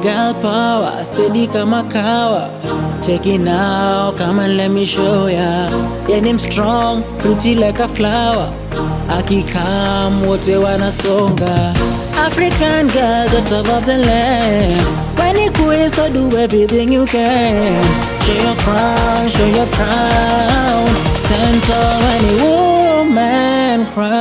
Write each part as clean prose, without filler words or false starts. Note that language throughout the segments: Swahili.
girl power, steady kama kawa. Check it now, come and let me show ya. Yeah, I'm strong, pretty like a flower. Akikam, wote wanasonga. African girl, daughter of the land. When you queen, so do everything you can. Show your crown, show your crown. Stand tall when a woman crush.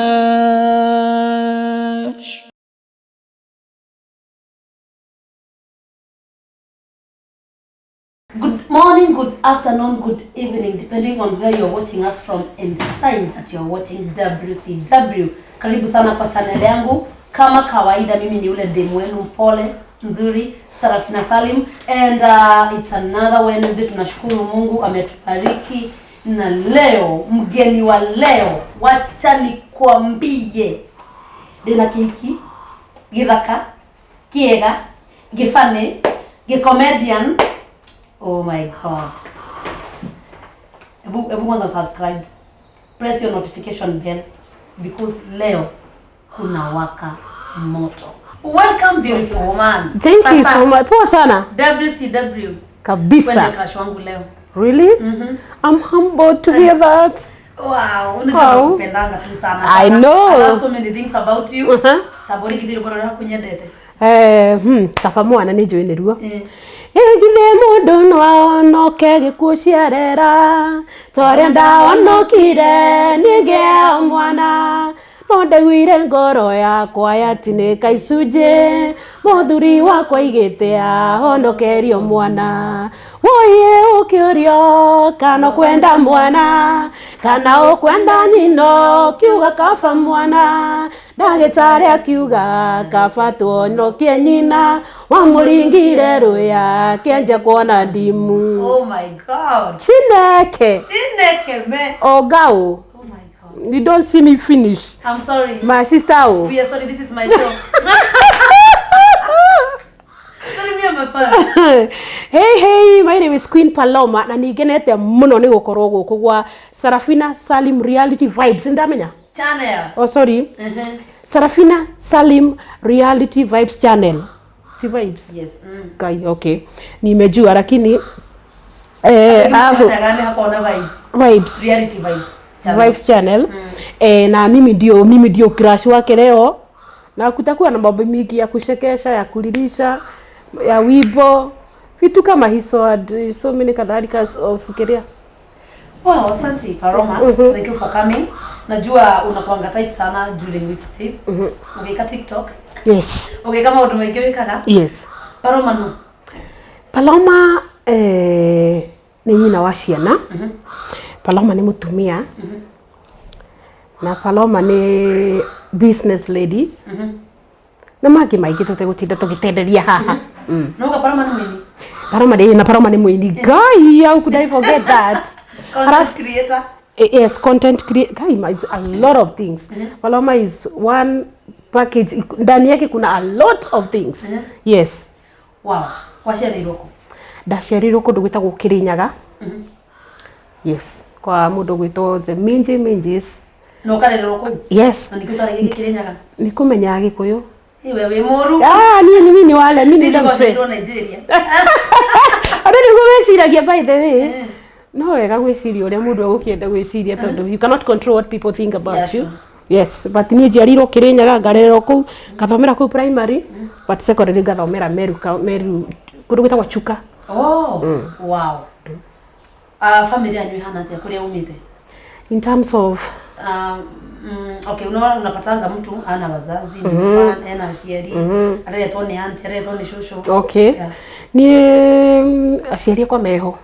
Good morning, good afternoon, good evening, depending on where you're watching us from and the time that you're watching WCW. Karibu sana kwa channel yangu. Kama kawaida mimi ni ule demu wenu mpole, nzuri, Sarafina Salim, and it's another Wednesday. Tunashukuru Mungu ametubariki na leo mgeni wa leo, wacha nikwambie. Dena kiki, githaka, kiega, gifane, gicomedian. Oh my God. Everyone subscribe. Press your notification bell because leo kuna waka moto. Welcome beautiful woman. Thank you so much. Poa sana. WCW. Kabisa. Kwenda crush wangu leo. Really? I'm humbled to hear that. Wow. Unajua kupendanga tu sana. I know. I know so many things about you. Tabori githiri bora kunyendete. Tafamwana ni joine ruo. Egithe mundu no no kege kuciarera tore ndaonokire nige mwana no ndegwire ngoro yakwa yatinika icunje muthuri wakwa igite ahonokerio mwana woye ukiorio kana kwenda mwana kana ukwenda nyino kiuga kafa mwana ndagitari akiuga kaba tuonokie nyina wamuringire ruya kenja kuona ndimu. Oh my God. Chineke me. Ogao. Oh my God. You don't see me finish. I'm sorry. My sister. We are sorry, this is my show. Sorry, me and my fan. Hey, my name is Queen Paloma na nigenete muno ni gukorwo guku gwa Sarafina Salim Reality Vibes ndamenya channel. Oh sorry. Sarafina Salim Reality Vibes channel. Vibes. Yes. Kai, okay. Nimejua lakini hapo vibes. Reality Vibes channel. Vibes channel. Na mimi ndio crush wake leo. Na kutakuwa na mambo mingi ya kushekesha, ya kulilisha, ya wibo, vitu kama hizo, so many kadhalika of career. Wow, asante Paloma. Thank you for coming. Najua unakuanga tight sana during weekdays. Ukiweka TikTok? Yes. Okay, kama utumeikiweka? Yes. Paloma no. Paloma ni nyina wa ciana. Paloma ni mutumia. Na Paloma ni business lady. Na magi maigi tutegutinda tugitenderia haha. No, Paloma ni mwini. Paloma ni mwini. Guy, how could I forget that? Content creator. Yes, content creator. Guy, it's a lot of things. Paloma is one package. Ndani yake kuna a lot of things. Yes. Wow. Washeriroko. Dasherirwo kundu gwitagwo Kirinyaga. Yes. Kwa mundu gwitwo the Minjis. No karerero ko? Yes. Na nikutare Kirinyaga. Nikumenya Gikuyu. Wewe moru. Ni wale mimi ndamse. Ndio Nigeria. Ado ni gwiciragia by the way. No wega gwiciria uria mundu agukienda gwiciria tondu you cannot control what people think about you. Yes, but ni njiarirwo Kirinyaga ngarerero ku gathomera ku primary but secondary gathomera Meru kundu gwitagwo Chuka. Oh. Wow. Family yanyu hana atia kuria umite? In terms of okay, unapatanga mtu ana wazazi, mfano ana aciari, aretwo ni auntie, aretwo ni shushu. Okay. Ni aciari kwa meho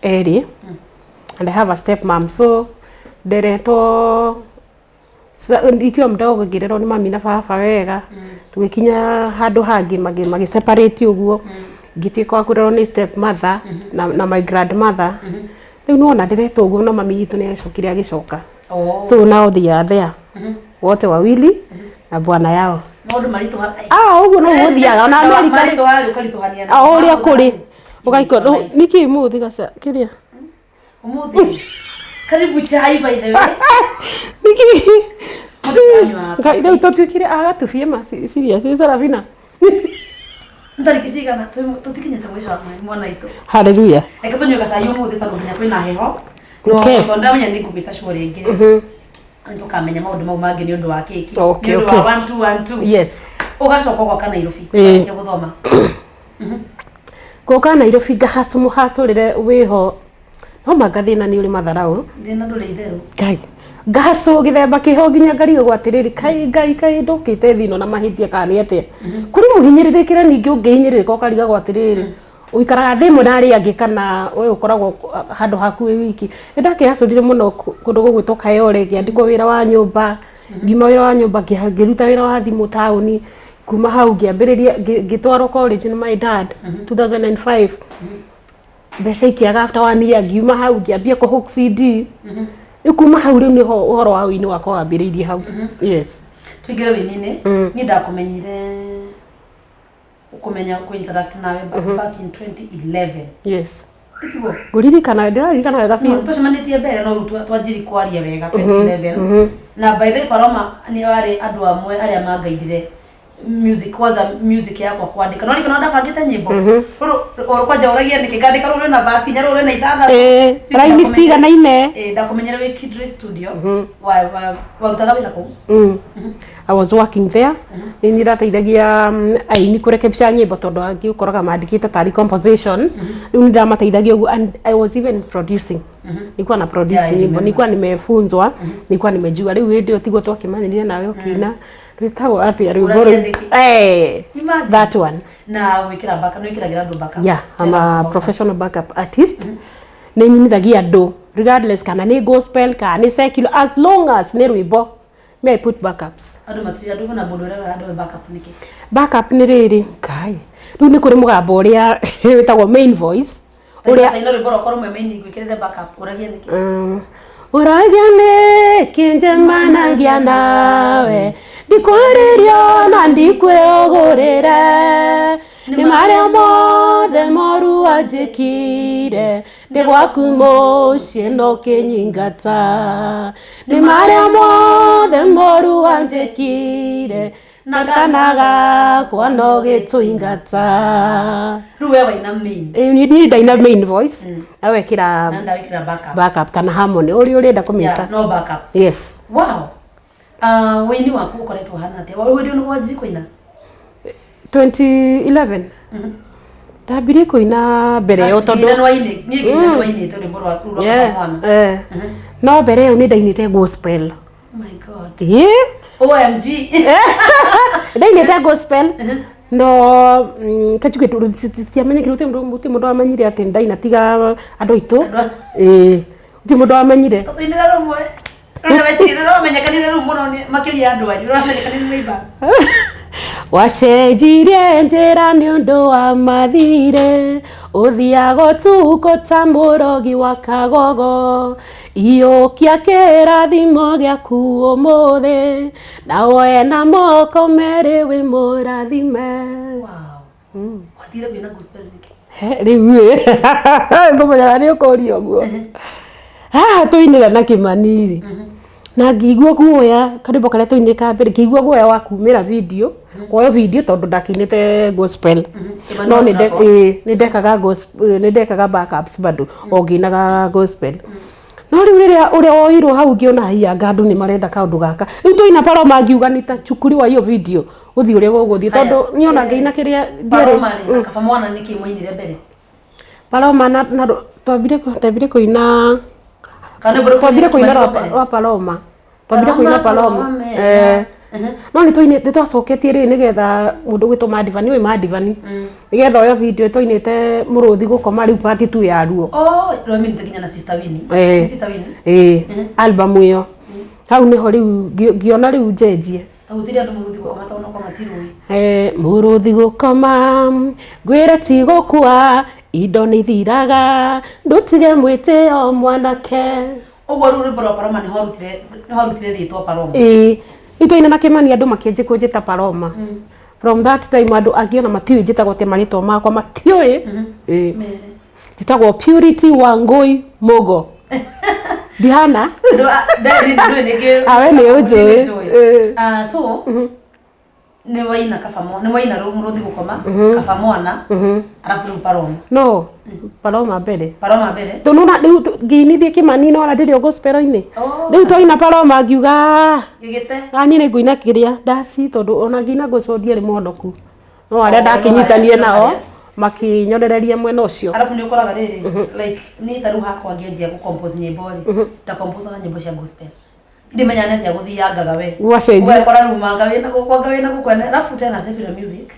eri. And I have a step mom, so nderetwo ikiwa mdogo ngirerwo ni mami na baba wega. Tugikinya handu hangi magi separate uguo. Ngitiko kurerwo ni step mother na my grandmother. Riu nona ndiretwo uguo no mami yitu ni acokire agicoka. So now they are there. Wote wawili na bwana yao. Maundu maritu haka. Uguo no guthiaga ona Amerika maritu hali ukarituhania na. Uria kuri. Ugaiko niki muthi gaca kiria. Umuthi. Karibu chai by the way. Niki. Ngai ndio tutuikire agatufie ma serious Sarafina. Ntariki cigana tutikinyete mwisho wa mwana itu. Hallelujah. Eka tunyuka saa yo muthi tondu nginya kwina heho. Okay. No ndamenya ningubita shore ingi. Ntukamenya maundu mau mangi ni undu wa keki. Okay, ni undu okay. wa 1 2 1 2. Yes. Ugacoka kwa Nairobi. Kia guthoma. Goka Nairobi ngahacurire wiho no magathina ni uri matharau. Thina nduri itheru. Ngai. Ngahacu githemba kiho nginya ngarigo gwatiriri kai ndukite thino na mahitia kana atia. Kuri muhinyiririkire ningi ungihinyiririka ukariga gwatiriri. Uikaraga thimu nari angi kana we ukoragwo handu hakuwi wiki. Ndakihacurire muno kundu gugwitwo Kayole ngiandikwo wira wa nyumba. Ngima wira wa nyumba ngiruta wira wa thimu tauni. Kuma hau ngiambiriria ngitwarwo college na my dad 2005. Mbeca ikiaga after 1 year ngiuma hau ngiambia kuhook CD. Kuma hau riu niho uhoro wa wini wakwa wambiriirie hau. Yes. Tuigire winine ni ndakumenyire ukumenya ku interact nawe back in 2011. Yes. Ikigo. Nguririkana wega biũ. Tucemanĩtie mbere no rĩu twanjiri kwaria wega 2011. Na by the way Paloma ni wari andu amwe aria mangaidire music music yakwa kwandika no likana ndabangite nyimbo oro kwaja uragia nikigandika rure na basi nya rure na ithatha prime stiga na ine ndakumenyera we Kidri studio wa utaga wira ku I was working there ni ndateithagia aini kurekebisha nyimbo tondu angi ukoraga mandikite tari composition riu ndamateithagia and I was even producing nilikuwa na produce nyimbo nilikuwa nimefunzwa nilikuwa nimejua riu ndio tigo twakimanyirire nawe ukina Witago atia riu boro that one na wikira backup no wikira ndo backup yeah I'm a professional backup artist ni nyithagia andu regardless kana ni gospel kana ni secular as long as ni rwimbo may I put backups andu matuya ndu na mundu rero andu backup niki backup ni riri kai riu ni kuri mugambo uria witagwo main voice uria ino rwimbo rokoro mwe main gwikirire backup uragia niki Uragane kinjemanagia nawe ndikwaririo na ndikwegurire ni maria mothe moru anjikire ndigwaku mucii no kinyingata ni maria mothe moru anjikire na kanaga kwa no gituingata ruwe waina main ni ndaina main voice awekira ndawikira backup kana harmony uri nda kumita no backup yes wow wini waku ukoretwo hana atia uri no wajiri kuina 2011 ndambire kuina mbere yo tondu ni waini tondu mboro waku ro mwana no mbere yo ni ndainite gospel oh my god OMG ndainite gospel no kachuke tu siamenya kirote mundu amanyire ati ndaina tiga andu itu ti mundu amanyire tuindira rumwe ronda wecirire ro menyekanire ru muno makiria andu anyu ro menyekanire neighbors wacenjirie njira ni undu wa mathire uthiago tuko ta murogi wa kagogo iukia kirathimo giaku umuthi na woe na moko meri wi murathime watire wina gospel niki riu ngomenya ni ukorio guo tuinira na kimaniri na ngigua guoya karibu kare tuinire kambere ngigua guoya wa kumira video kwa video tondu ndakinite gospel no ni ndekaga gospel ni ndekaga backups bado oginaga gospel no riu riria uria oirwo hau ngiona hiya ngandu ni marenda kaundu gaka riu tuina Paloma ngiuga ni ta chukuri wa hiyo video uthi uria guguthie tondu niona ngeina kiria Paloma ni kaba mwana niki mwainire mbere Paloma na twambire kuina kana bro twambire kuina wa Paloma twambire kuina Paloma no ni toine twacoketie ri nigetha mundu gwitwo Madivani we Madivani nigetha oyo video toinite muruthi gukoma riu part 2 ya ruo ro mimi nitakinya na sister Winnie sister Winnie album iyo hau niho riu ngiona riu njenjie utiri andu muruthi gukoma tauna kwa matirui muruthi gukoma ngwire ti gukua indo ni thiraga ndutige mwite o mwanake ogwo ruri bro Paloma ni horutire ritwa Paloma itoina na kimani andu makienje kunjita Paloma from that time andu agiona matiui njitagwo te marito makwa matiui njitagwo Purity Wangui Mugo Dihana ndo ni awe ni uje so ni waina kafamo ni waina muruthi gukoma kafamwana alafu Paloma no Paloma mbere Paloma riu ngiinithie Kimani no ndirio gospel-ini riu twaina Paloma ngiuga gigite ani ni nguina kiria ndaci tondu ona ngina gucothie ri mondoku no aria ndakinyitanie nao makinyonereria mwena ucio alafu ni ukoraga riri like ni taru hakwa ngienjia ku compose nyimbo ri ta compose nyimbo cia gospel ndi menyane tia guthiangaga we ugakora rumanga wina gukwa wina gukwene alafu tena secular music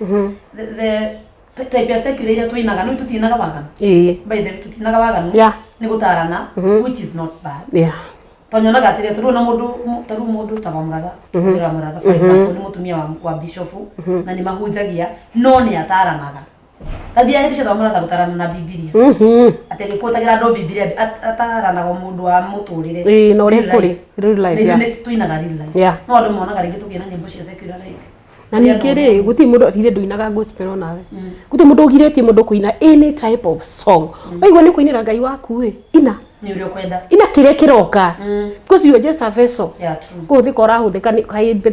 the type ya secular ile tuinaga no tutinaga waganu by the tutinaga waganu ni gutarana which is not bad tonyonaga atire turu na mundu tabamuratha ira muratha for example ni mutumia wa bishop na ni mahunjagia no ni ataranaga kadia hindi cia muratha gutarana na Biblia atege potagira ndo Biblia ataranaga mundu wa muturire no ri kuri real life ni tuinaga real life no andu monaga ringi tukina nyimbo cia secular like na nikiri guti mundu athire nduinaga gospel onawe guti mundu ugiretie mundu kuina any type of song waigwa ni kuinira Ngai waku we ina ni urio kwenda ina kire kiroka because you are just a vessel true guthi kora huthika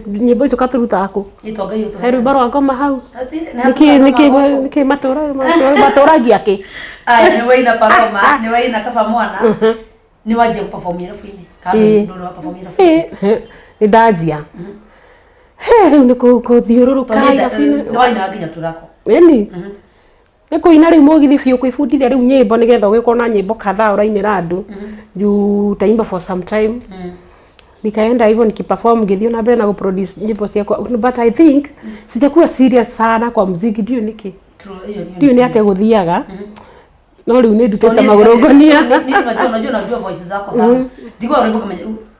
nyimbo icio katuruta aku itonga yuto heru baro ngoma hau niki maturagia ki aya ni waina Paloma ni waina kafamwana ni waje kuperform rafu-ini kama ndo wa perform rafu ni ndajia riu ni kuthiururuka ni waina nginya turako ni kuina riu mugithi biu kwibundithia riu nyimbo nigetha ugikwo na nyimbo kadhaa urainira andu you taimba for some time nikaenda hivyo nikiperform ngithio na mbere na kuproduce nyimbo ciakwa but I think sijakuwa serious sana kwa muziki ndio niki ndio ni ate guthiaga no riu ni ndutete magorongonia unajua voice zako sana digwa urembo kama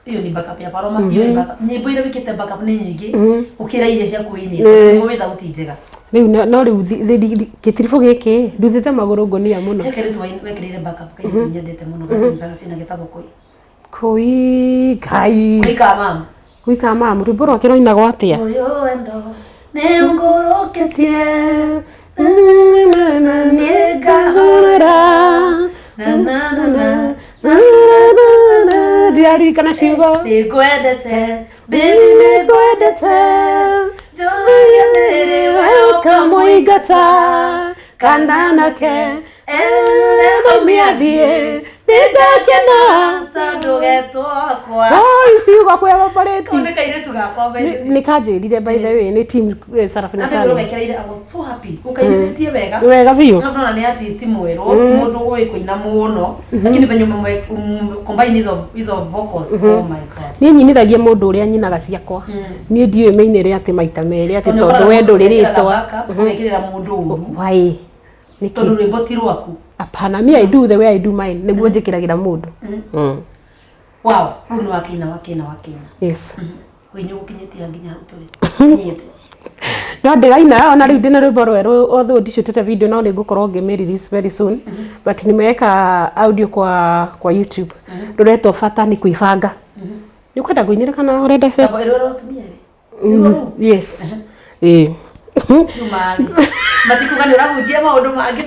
hiyo ni backup ya Paloma hiyo ni backup nyimbo ile wikite backup ni nyingi ukira ile cia kuini ngo without njega riu no riu kitirifu giki ndutete magorongonia muno hekere tu wekirire backup kai nyendete muno kati msarafina gitabo koi kai kuika mama rwimbo rwake roinagwo atia uyu endo ni ngoroketie nigahora na diari kana ciugo nigwendete baby nigwendete joya nere kamuigata kandanake miathie nigakena tandugetwa kwa ciugo kwa vaporeti ndikaire tugakwa nikanjirire by the way ni team Sarafina sana ndio ngekiraire I was so happy ukairetie wega biu no ni artist mwero mundu uyi kuina muno lakini venye combine hizo vocals oh my god ni nyinithagia mundu uria nyinaga ciakwa ni ndiwe mainire ati maita meri ati tondu wendo riritwa ukekirira mundu uru wai tondu rwimbo ti rwaku apana me I do the way I do mine niguo njikiragira mundu wow ni wakina yes wenye ukinyetia nginya uturi nyete no ndiraina ona riu ndina rwimbo rweru although ndicutete video no nigukorwo ngimi-release very soon but nimeweka audio kwa YouTube ruretwo bata ni kuibanga ni kwenda kuinira kana urenda tumia yes Jumali matikuga ni urahujia maundu mangi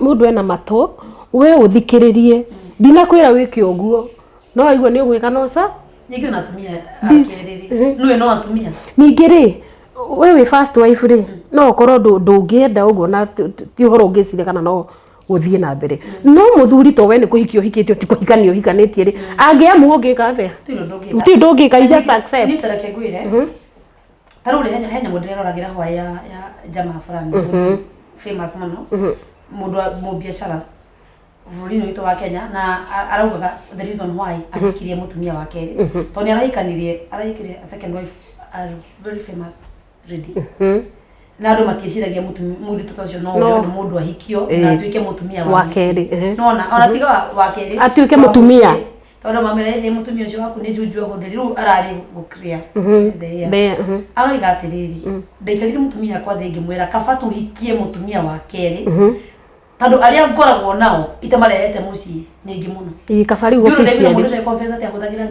mundu ena mato we uthikiririe ndinakwira wiki uguo no aigua ni ugwika nosa niki unatumia akiriri nuwe no atumia ningiri we first wife ri no korwo ndungienda uguo na ti horo ngicire kana no guthie na mbere no muthuri to we ni kuhikio hikitio ti kuhikanio hikanitie ri angiamu ungika atia ti ndungika ija success ni tareke gwire tarure henya mundu reragira hwa ya jamaa fulani famous muno mundu mu biashara vurino wito wa Kenya na araugaga the reason why akikirie mutumia wake toni arahikanirie a second wife are very famous lady na ndo matieshiragia mundu totocio no ni mundu ahikio na atuike mutumia wake no ona tiga wake atuike mutumia tondu mamere mutumia ucio waku ni juju huthiri ru arari gukria araiga atiriri ndaikarire mutumia kwa thengi mwera kabatu hikie mutumia wa keri tondu aria ngoragwo nao itamarehete mucii ningi muno kabari officially mundu cio confess ati ahuthagira 50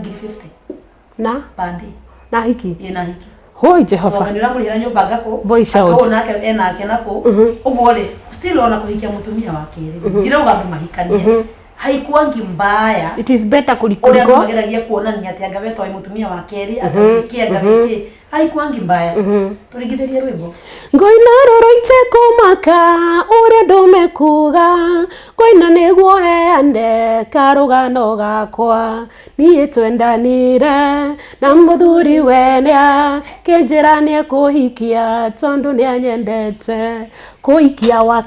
na bandi na hiki ina hiki hoi Jehova tondu niramurihira nyumba ngako voice out ako nake enake nako uguo ri still ona kuhikia mutumia wa keri ndirauga andu mahikanie haikuangi mbaya it is better kuliko mageragia kuonania ati anga weto mutumia wa keri akahikia ngabiki haikuangi mbaya turigithirie rwimbo ngoina roro itekomaka ure ndomekuga ngoina niguo heane karugano gakwa niĩ twendanire na muthuri wenia kinjira nie kuhikia tondu ni anyendete kuhikia wa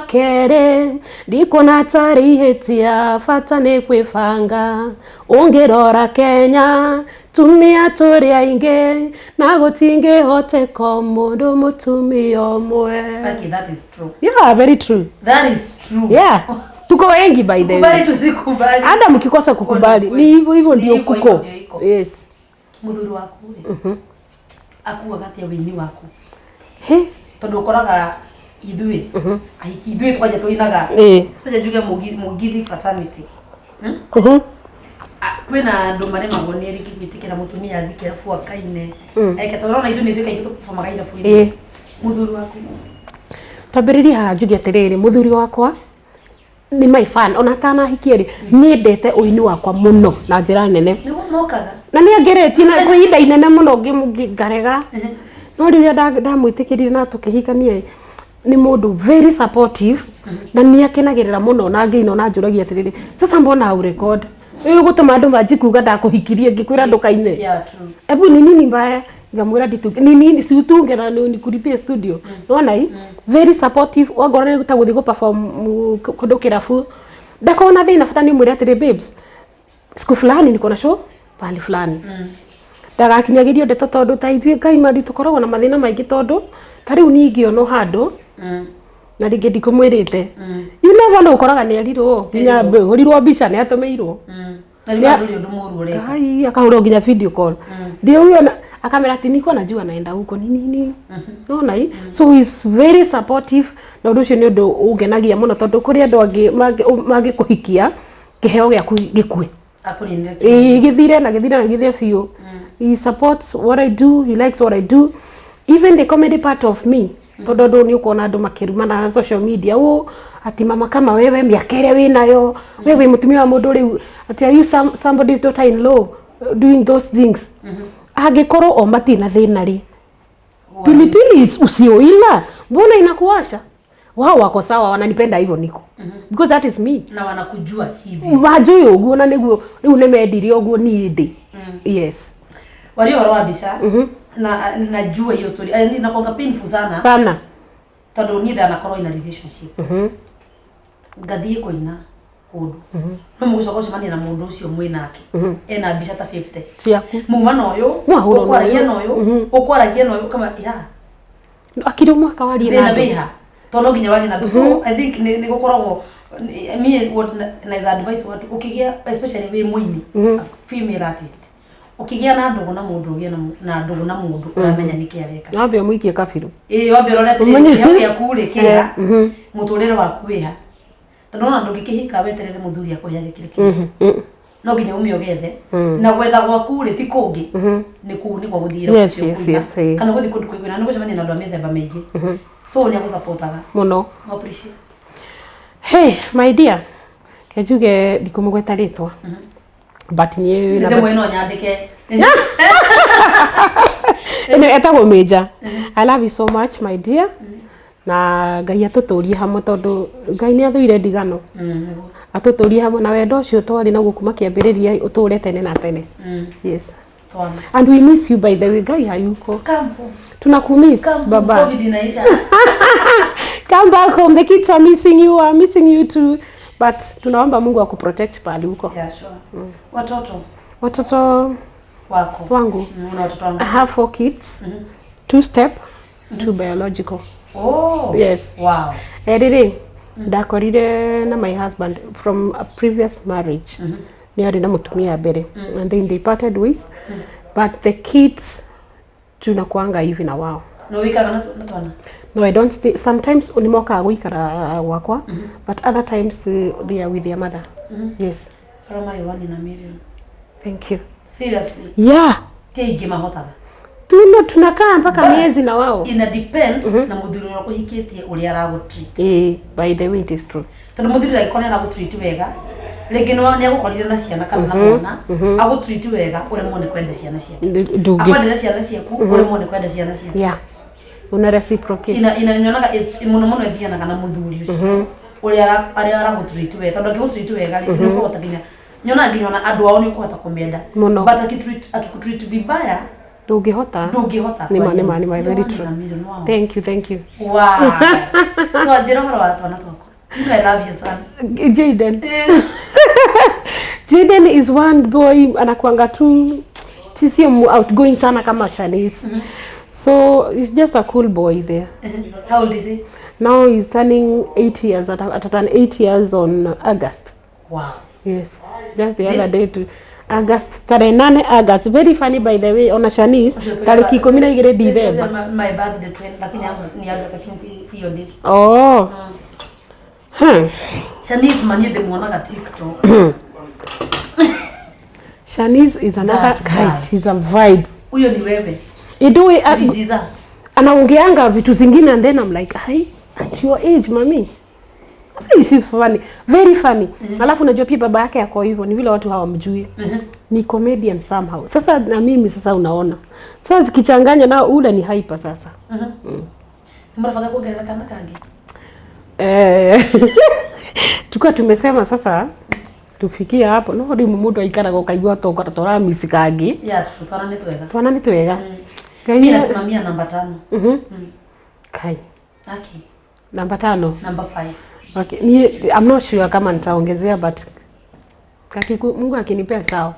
keri ndikona tari ihitia bata ni kwibanga ungirora Kenya tumia turi aingi na gutingi hoteko mundu mutumia omwe. Okay, that is true. Yeah, very true. That is true. Yeah. Tuko wengi by the way. Kubali tusikubali. Hata mkikosa kukubali ni hivyo ndio kuko. Yes. Muthuri waku akuwa gati ya wini waku. He, tondu ukoraga ithui ahiki ithui twaje tuinaga special juge mugithi fraternity kwina andu mare magoneri kigwitikira mutumia athikira bua kaine eke torona ithui nithika itu kufomaga ina fuini muthuri waku tabiriria hajuge atiriri muthuri wakwa ni my fan ona kana hikieri ni ndete uini wakwa muno na njira nene ni mokaga na ni angereti na kuinda inene muno ngarega no riria ndamwitikirire na tukihikania ni mundu very supportive na ni akenagirira muno na ngeino na njuragia atiriri sasa mbona au record wewe gutuma andu majikuga ndakuhikirie ngikwira ndukaine yeah true ebu ni nini mbaya ngamwira ditu nini si utungera ni kulipia studio nona hii very supportive wagorane gutaguthi go perform kudukira fu ndakona thina fata ni mwira atiri babes siku fulani niko na show pali fulani ndagakinyagirio ndeto tondu ta ithuĩ Ngai mari tukoragwo na mathina maingi tondu tariu ningiono handu na ringi ndikumwirite you never know ukoraga ni arirwo nginya horirwo mbica ni atumirwo na ndio ndio ndumuru ureka ai akahurwo nginya video call ndio huyo akamera ati niko najua naenda huko nini naona hii so he is very supportive na undu ucio ni undu ungenagia muno tondu kuri andu angi magikuhikia kiheo gyaku gikue githire fio he supports what I do, he likes what I do, even the comedy part of me tondu ni ukona andu makiruma na social media ati mama kama wewe miakere winayo wewe mutumia wa mundu riu ati are you somebody's daughter in law doing those things agikoro o matina thina ri pilipili usioila mbona inakuasha wao wako sawa wananipenda hivyo niko because that is me na wanakujua hivi majui uguo na niguo riu nemedirie uguo ni ndi yes walio roa bisha na najua hiyo story na kwa painful sana tondu ni nda na korwo ina relationship ngathie koina kundu no mugucoka ucemania na mundu ucio mwinake ena mbica ta 50 ciaku muma na uyu ukwaragia na uyu kama ya akiri mwaka wali na beha tono ginya wali na so I think ni gukoragwo me what na advice watu ukigia especially we mwini female artist ukigia na ndugu na mundu ugia na ndugu na mundu uramenya niki areka nabe muikie kabiru wambe rorete ni ya kule kia muturire waku wiha tondu na ndungikihika weterere muthuri akuheage kile no nginya umio gethe na gwetha gwaku ri ti kungi ni kuu ni kwa guthira yes kana guthi kundu kwigwina ni gucemania na andu a mithemba maingi so ni agusupportaga muno appreciate hey my dear kejuge ndikumugweta ritwa but ni na ndemo ino nyandike ene etagwo Major I love you so much my dear na Ngai atuturie hamwe tondu Ngai ni athuire ndigano atuturie hamwe na wendo ucio twari na gukuma kiambiriria uture tene na tene yes and we miss you by the way Ngai hayuko tunakumiss baba covid inaisha come back home the kids are missing you too but tunaomba Mungu akuprotect pale huko yeah sure watoto wako wangu una watoto wangu I have 4 kids 2 step 2 biological yes wow ediri ndakorire na my husband from a previous marriage ni ari na mutumia mbere and then they parted ways but the kids tunakuanga hivi na wao no wikara na twana no I don't stay sometimes unimoka guikara wakwa but other times they are with their mother yes kama Yohani na Miriam thank you seriously yeah teje mahotaga tunakaa mpaka miezi na wao ina depend na muthuri wako hikitie uri arago treat by the way it is true tondu muthuri like kone arago treat wega Rĩngĩ nĩ agũkorire na ciana kana na mwana agũtreat wega ũremwo nĩ kwenda ciana ciaku akwendera ciana ciaku ũremwo nĩ kwenda ciana ciaku yeah una reciprocate inanyonaga mũno ethianaga na mũthuri ũcio ũrĩa aragũtreat wega tondũ angĩgũtreat wega rĩ nĩ ũkũhota nginya nyona andũ ao nĩ ũkũhota kũmenda but akikutreat vibaya ndũngĩhota nĩ very true thank you wow twajira horo wa twana twako I love you son Jaden is one boy anakuanga tu sio outgoing sana kama Shanice so he's just a cool boy there how old is he now he's turning 8 years at 8 years on August wow yes just the other day to August tarehe 8 August very funny by the way ona Shanice tariki 12 December my birthday twin lakini yangu ni August lakini si your day oh Shanice manie demuonaga TikTok Shanice is another guy she's a vibe huyo ni wewe idoi anaongeanga vitu zingine and then I'm like hi at your age mami she's funny very funny alafu unajua pia baba yake yako hivyo ni vile watu hawamjui ni comedian somehow sasa na mimi sasa unaona sasa zikichanganya na ule ni hyper sasa mrafaka kuongelea kana kangi tukua tumesema sasa tufikia hapo no ndi mumundu aikara gokaigwa tora misikangi ya twana ni twega mimi nasimamia namba 5 kai okay namba 5 namba 5 okay I'm not sure kama nitaongezea but kati Mungu akinipea sawa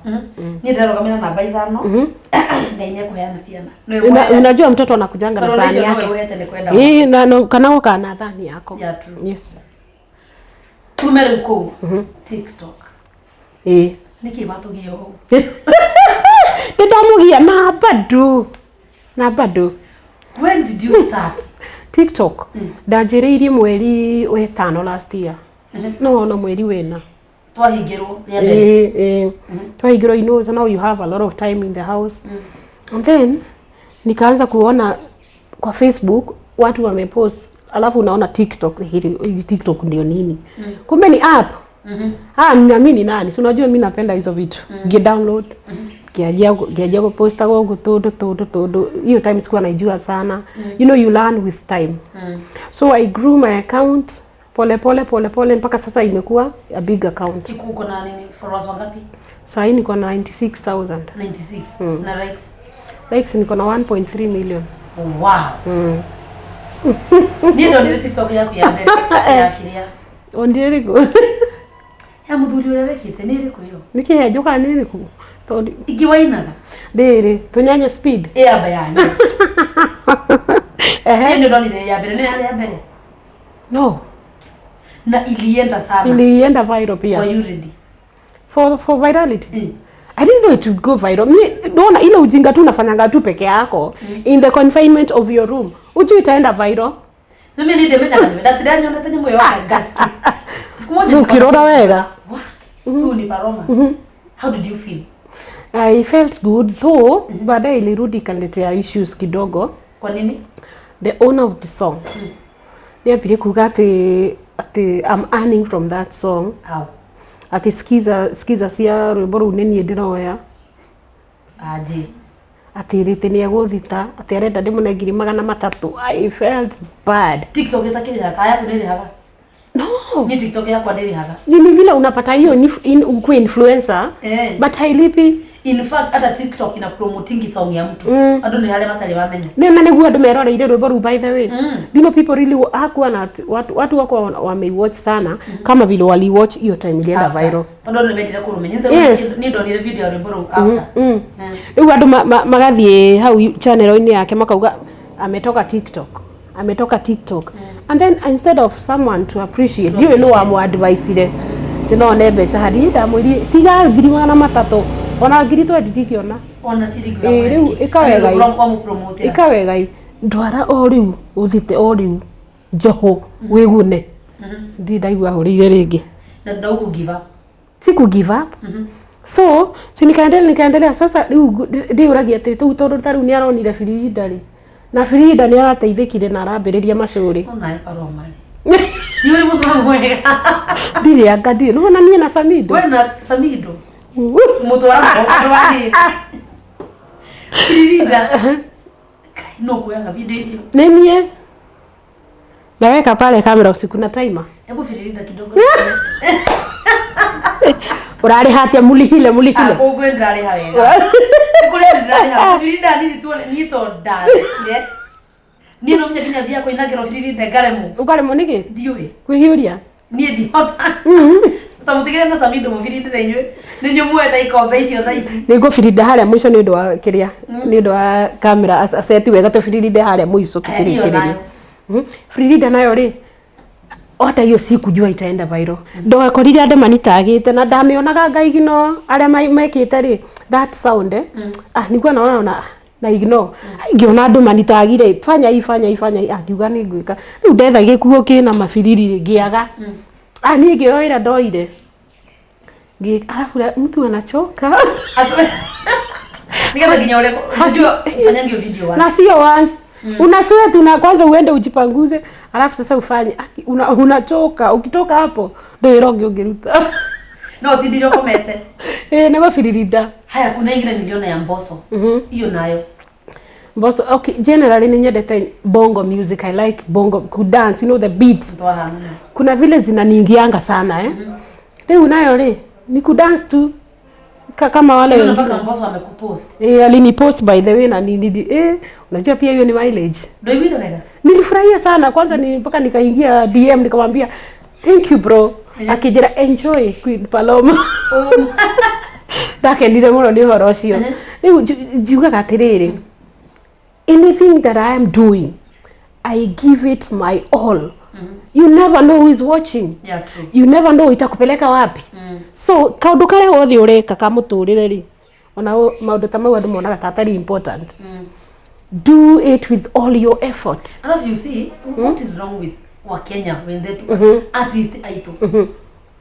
ni ndio kama namba 5 ngaine kuheana ciana unajua mtoto anakujanga na sahani yake na kanao kana thani yako yeah true yes tumeruko TikTok niki batugio ndamugia na bado when did you start TikTok ndanjiriirie mweri 5 last year no mweri wena twahingirwo twahingirwo you know so now you have a lot of time in the house and then nikaanza kuona kwa Facebook watu wamepost alafu unaona TikTok hii TikTok ndio nini kumbe ni app mimi nani si unajua mimi napenda hizo vitu get download kiajia ku posta go todo hiyo time sikuwa naijua sana you know you learn with time so I grew my account pole mpaka sasa imekuwa a big account uko na nini followers wangapi sasa hii niko na 96,000 96 na likes niko na 1.3 million wow ndio TikTok yako ya kiria ondiriko ya muthuri ule wekite niri kuyo niki joka niri ku todi igiwainaga ndiri tunyanya speed bayani ndio ndio ya mbere ya mbere no na ilienda viral pia were you ready for virality I didn't know it would go viral. Naona ile ujinga tu unafanyanga tu peke yako in the confinement of your room. Uji itaenda viral. Mimi ni demenya kama datira nyona tanya moyo wake gaski. Siku moja ukirora wega. Huu ni Baroma. How did you feel? I felt good though baadaye ilirudi kaniletea issues kidogo. Kwa nini? The owner of the song. Niambie kuga ati I'm earning from that song. How? Ati skiza cia rwimbo ru nini ndiroya aje ati rite ni aguthita ati arenda ndimunengiri 300 I felt bad. TikTok itakiriha kaya kunirihaga no ni TikTok yako ndirihaga ni vile unapata hiyo uko influencer but hailipi. In fact hata TikTok ina promoting song ya mtu andu ni hale matali wamenya mimi niguo andu merora ire rwimbo ru by the way you know people really hakuwa na watu wako wamewatch sana kama vile wali watch hiyo time ilienda viral tondu ni medira kurumenya ni ndo ni video ya rwimbo ru after riu andu magathie hau channel-ini yake makauga ametoka TikTok and then instead of someone to appreciate you know am advice ile tino mbeca hari ndamwiri tiga 300 ona ngiri twendithiona ona ciringi riu ikawega ndwara o riu uthite o riu njoho wigune ndi ndaigua hurire ringi na ndauku give up siku give up so nikaendelea sasa riu ndiuragia ati tu tondu taru ni aronire Frida ri na Frida ni arateithikire na arambiriria macuri ona Baroma Yule mtu mwega. Ndiri akadi. Unaona mimi na Samido. Wewe na Samido. Mtu wangu wani. Frida. No kuweka video hizo. Nenie? Naweka pale kamera usiku na timer. Hebu Frida kidogo. Urari hatia mulihile. Ako kwenda rali hawega. Kule rali hawa. Frida nini tu ni to dance. Kile. Ni no mnya kinya dia ko inagero Frida garemu. Ugaremo niki? Ndiwe. Kuhiuria. Ni di hota. Tamutigire na Samido mu Frida renyo. Ninyo mueta ikombe icio thaici. Nigo Frida haria mwisho ni ndo wa kiria. Ni ndo wa kamera aseti wega to Frida haria mwisho kiria. Frida nayo ri hata hiyo sikujua itaenda viral. Ndo korire ande manitagite na ndameonaga ngaigino aria mekite ri that sound nikuwa naona na ignore. Ngiona andu manitagire fanya akiuga ni ngwika. Riu ndetha gikuo kina mabiriri ngiaga. Ni ngioira ndoire. Alafu mtu anachoka. Nikiwa nginya ule unajua fanya ngio video wapi. Na sio once. Unasweat na kwanza uende ujipanguze, alafu sasa ufanye unachoka. Ukitoka hapo ndio irogi ungeruta. No tidiro komete. Nego Frida. Haya kuna ingine niliona ya Mbosso. Hiyo nayo. Mbosso okay, generally ninyendete bongo music. I like bongo ku dance, you know the beats. Kuna vile zinaniingianga sana Leo nayo ni ku dance tu. Kama wale mpaka Mbosso amekupost. Alinipost by the way na unajua pia hiyo ni mileage. Ndio hiyo mega. Nilifurahia sana kwanza mpaka nikaingia DM nikamwambia thank you bro. Akijira enjoy Queen Paloma. Dake ndire muno ni horo cio. Riu njugaga atiriri. Anything that I am doing, I give it my all. You never know who is watching. Yeah, true. You never know itakupeleka wapi. So kaundu kare wothi ureka ka muturire ri ona maundu ta mau andu monaga tatari important. Do it with all your effort. And if you see what is wrong with Wakenya wenzetu artist aitu.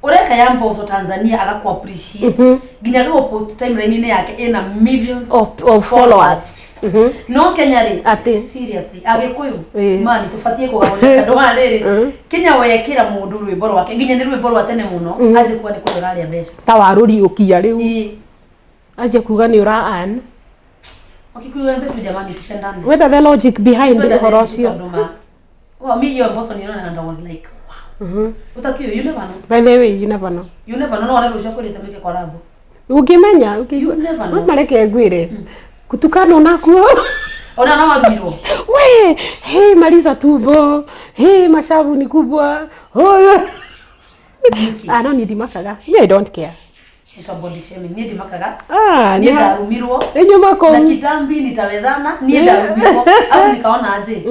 Ureka ya Mbosso Tanzania agaku appreciate. Ginya go post timeline ine yake ina millions of followers. No Kenya ri seriously agikuyu mani tufatie ko gaone ndo hariri Kenya wekira mundu rwimbo rwake nginya ni rwimbo rwa tene muno aje kuwa ni kururaria mbeca ta waruri ukia riu aje kuga ni ura an okikuyenze tu jamani tupendane whether the logic behind the horocio well me your boss on you and I was like wow utakiyo you never know by the way you never know no wale rusha kweli tamike kwa rabo ukimenya mareke ngwire kutukana nakuo ona no wabiro we hey maliza tumbo hey mashavu ni kubwa no need makaga I don't care ito body shaming need makaga ni darumirwo enyuma ko na kitambi nitawezana ni darumirwo au nikaona aje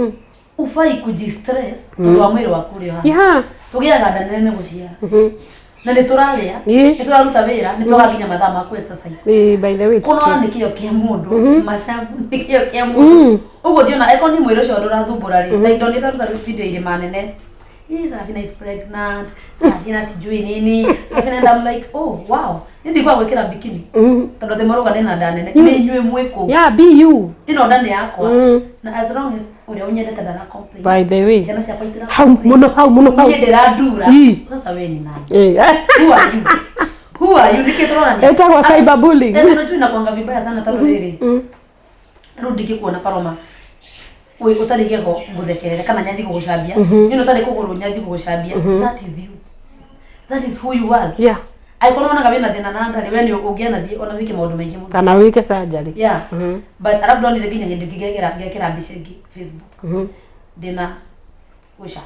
ufai kujistress kwa mwili wako leo tugiaga ndanene gucia na nituraria nituraruta wira nituraginya mathaa ma ku exercise by the way kuna nikio kia mundu mashabu nikio kia mundu ugo diona eko ni mwiro cio ndurathumbura ri like don't itaruta video ile manene Safina is pregnant Safina sijui nini Safina and I'm like oh wow ndi kwa wekera bikini tondu themoroga nena ndanene ni nywe mwiko be you ino ndani yako na as long as uri unyendete ndana complain by the way ciana cia kwaitira how muno nyendera ndura sasa wewe ni nani who are you nikitrona ni etagwa cyberbullying unajua inakuanga vibaya sana tano riri rudi kikuona Paloma we utarigia go guthekerera kana nyaji kugucambia you utari kuguru nyaji kugucambia that is you that is who you are I kono na kabina thina na ndari we ni ugiana thi ona wike maundu maingi muno kana wike surgery but arab don't ile kinya hindi ngekera mbicegi Facebook dina usha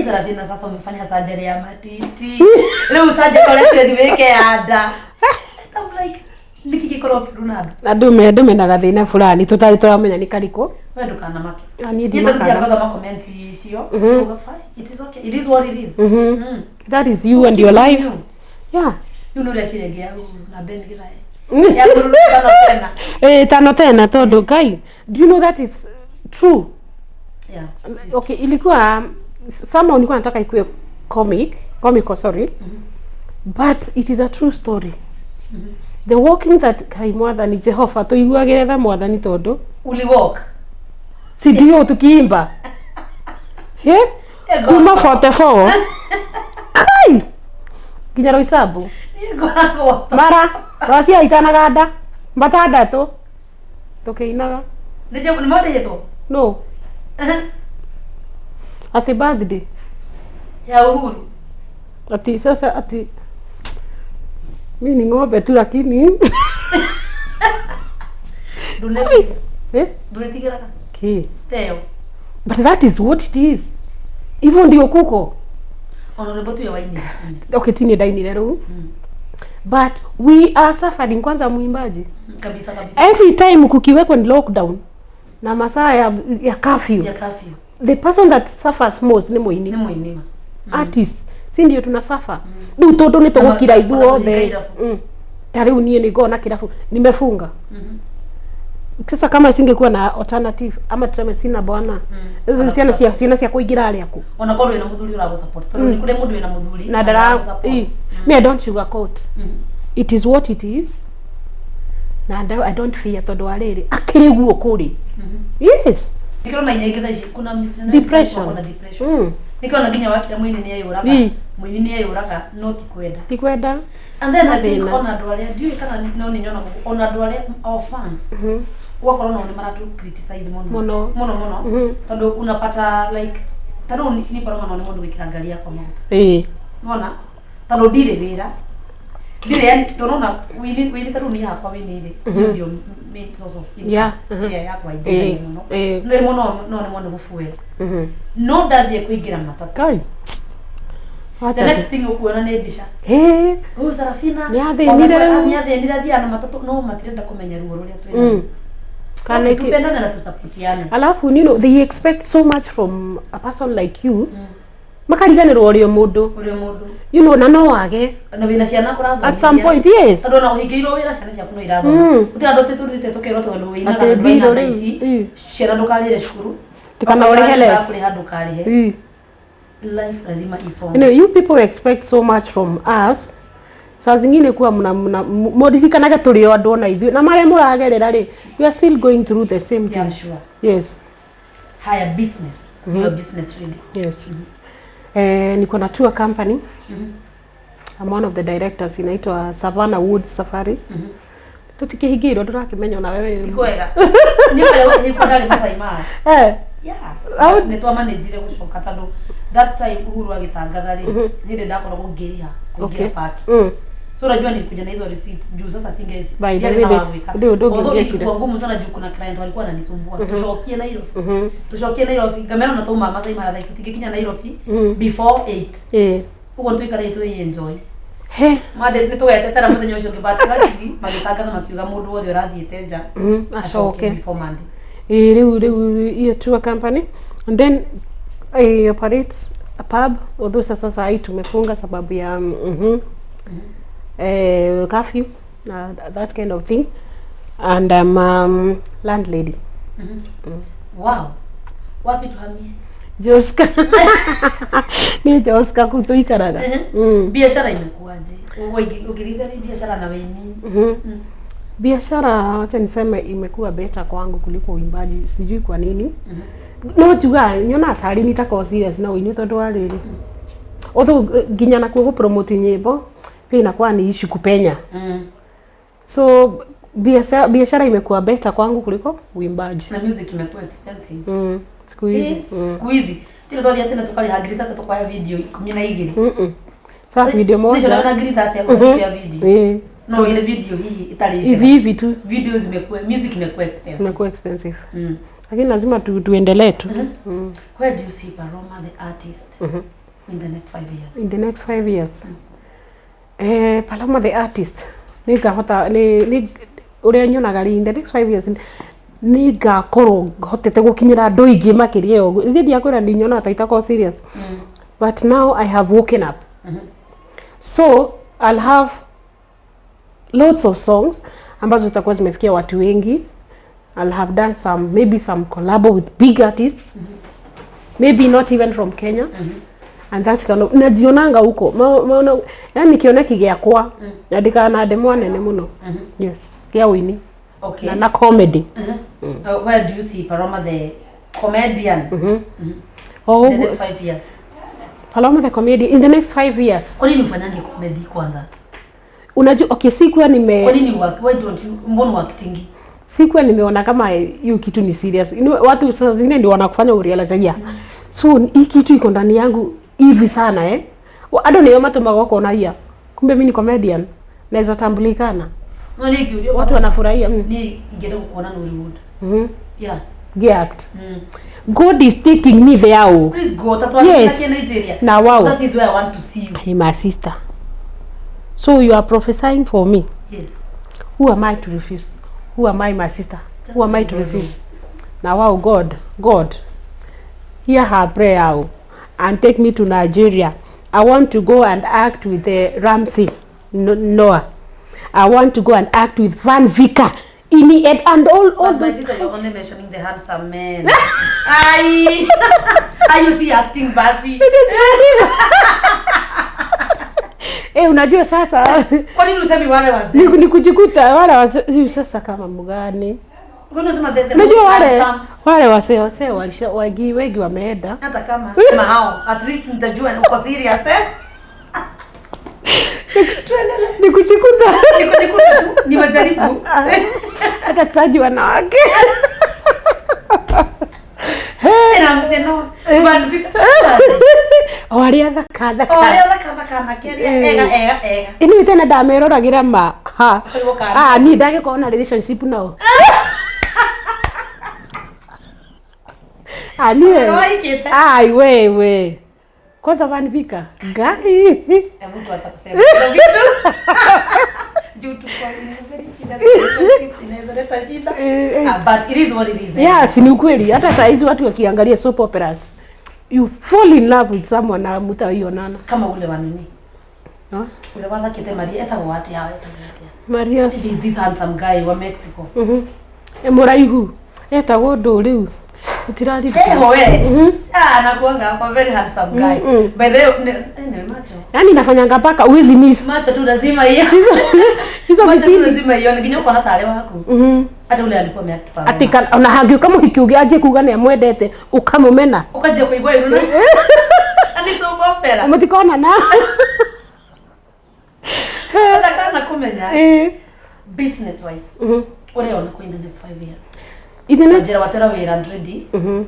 Sarafina sasa umefanya surgery ya matiti leo surgery kwa ile diweke ada I'm like nikikikoro tunado adume na gathina fulani tutari turamenya ni kariko wewe ndukana make ni ndio ngoga ma comment sio it is okay it is what it is that is you and your life you know like ile na ben gila ya kurudana tena tano tena todo kai do you know that is true okay ilikuwa somehow nilikuwa nataka ikuwe comical sorry but it is a true story the walking that kai mwathani Jehova tuiguagiretha mwathani tondu uli walk si ndio tukiimba kuma 44 kai nginya Roysambu mara wacia itanaga nda matandatu tukiinaga ni modetwo no ati birthday ya Uhuru ati sasa ati mimi ni ng'ombe tu lakini Dunetigiraga ki teo but that is what it is hivyo ndio kuko honorable tu ya waini okay tini dainire ru but we are suffering kwanza muimbaji kabisa every time kukiwekwa ni lockdown na masaa ya curfew the person that suffers most ni muini artist si ndio tuna suffer du todo ni tugukira ithuothe tariu nie ni gona kirafu nimefunga sasa kama isingekuwa na alternative ama tuseme sina bwana hizo sina sia kuingira ali yako ona kodo ina muthuri ura support tono ni kule mundu ina muthuri na dara me I don't sugarcoat it is what it is na I don't fear todo ariri akiri guo kuri yes nikiro na inegeza kuna depression nikona ginya wakira mwini ni ayuraga mwini ni ayuraga not kwenda tikwenda and then I think ona dwale diu kana no ni nyona ona dwale our fans wakoro no ni maratu criticize mono tando unapata like tando ni paroma no mundu wikirangalia kwa mauta unaona tando dire wira dire yani tunaona wini tando ni hapa wini ile ndio main source of income ya kwa idea muno no muno no muno gufuera no dadie kuingira matatu kai the next thing ukuona ni bisha Sarafina ni athenire thia na matatu no matirenda kumenya ruo ruria twina kana tupendane na tusupportiane alafu you know they expect so much from a person like you makariganirwo urio mundu you know na no wage na wina ciana kuratho at some point yes ando na uhingirwo wira ciana ciaku no iratho uti ando tuturite tukero tondu wina na ndwina na ici ciana ndukarire cukuru tikana ureheles life lazima isome you know you people expect so much from us saa zingine kuwa mna modifikanaga tulio andu na ithu na mare muragerera ri you are still going through the same thing sure yes higher business your business ready yes niko na tour company I'm one of the directors inaitwa Savannah Woods Safaris tutikihigiro turakimenya na wewe kwega ni wale ni kwa dali Masai Mara yeah ni twa manage gucoka tando that time Uhuru agitangatha ri hinde ndakoragwo ngiriha kuingira party so unajua nilikuja na hizo receipt juu sasa singezi yale na waweka although ilikuwa ngumu sana juu kuna client walikuwa wananisumbua tushokie Nairobi gamera na tuma Masai Mara like tikikinya Nairobi before 8 uko ntuika raitu enjoy made nitugete tara muthenya ucio ngibati ratigi magitangatha makiuga mundu wothe urathiite nja acoke before Monday riu iyo tour company and then I operate a pub although sasa hii tumefunga sababu ya curfew that kind of thing and I'm landlady wow wapi tuhamie Joska ni Joska kutuikaraga biashara imekuaje ukirigana biashara na weni biashara acha niseme imekuwa better kwangu kuliko uimbaji sijui kwa nini no juga nyona atari nitako serious na uini tondu wa riri although ginya na ku promote nyimbo pia kwa ni issue kupenya so biashara imekuwa better kwangu kuliko uimbaji na music imekuwa expensive siku hizi tino twathia tena tukali hagirita tukaya video 12 sasa video moja ndio na grita ya video no ile video hii itali hivi tu videos imekuwa music imekuwa expensive lakini lazima tuendelee tu where do you see Paloma the artist in the next 5 years in the next 5 years Paloma the artist nigahota ni uria nyonaga in the next 5 years nigakorwo hotete gukinyira andu ingi makiria ugu thidi yakora ndinyona taitako serious but now I have woken up so I'll have lots of songs ambazo zitakuwa zimefikia watu wengi. I'll have done maybe some collab with big artists maybe not even from Kenya and that kind of najionanga huko yani nikiona kigiakwa ndika na demo nene muno yes kia wini okay na comedy where do you see Paloma the comedian oh the next 5 years Paloma the comedian in the next 5 years. Kwa nini ufanyange comedy kwanza? Unajua okay, sikuwa Kwa nini why don't you mbona acting? Sikuwa nimeona kama hiyo kitu ni serious. Watu sasa zingine ndio wanakufanya urealize so hii kitu iko ndani yangu hivi sana ado niyo matuma wako na hia. Kumbe mimi ni comedian. Naweza tambulikana. Watu wanafurahia. Ni ingekuwa kuona Nollywood. Yeah. Get. God is taking me there. Please go. That's why I'm in Nigeria. Now wow. That is where I want to see you. I'm my sister. So you are prophesying for me. Yes. Who am I to refuse? Who am I, my sister? Just who am I to refuse? Now wow, God, hear her prayer and take me to Nigeria. I want to go and act with Ramsey Noah. I want to go and act with Van Vika. And all my sister, you're only mentioning the handsome men. Are you see acting Basi? Unajua sasa. Kwa nini usemi wale wazee? Ni kujikuta wale wazee sasa kama mgani? Unasema the wale wazee wengi wameenda. Hata kama sema hao, at least nitajua uko serious Ni kujikuta tu, ni majaribu. Hata sitaji wanawake. Na mseno, Van Vika. Walianza kadha keria ega. Ini tena ndameroragira ma. Ni ndage kuona relationship nao. Wewe. Kwanza Van Vika. Gai. Hebu tuacha kusema vitu. Due to inaweza shida. But it is what it is. Yes, ni ukweli. Hata saa hizi watu wakiangalia soap operas, you fall in love with someone na mtaionana. Kama ule wa nini? Ule waza kete Maria eta wati hawa eta. Maria this handsome guy wa Mexico. Muraigu. Eta godo riu. Utirari. Anakuanga kwa very handsome guy. By the way, ni macho. Yaani nafanyanga paka uwezi miss. Macho tu lazima hiyo. Hizo macho tu lazima hiyo. Nginyo kwa natale wako. Hata ule alikuwa ameakipara. Atika unahagio kama ukiugia aje kuga ni amwendete ukamumena. Ukaje kuigwa iruna. Ani soap opera. Umetikona na. Hata kana kumenya. Business wise. Ule ona kwa in the next 5 years. Jera watera we and ready.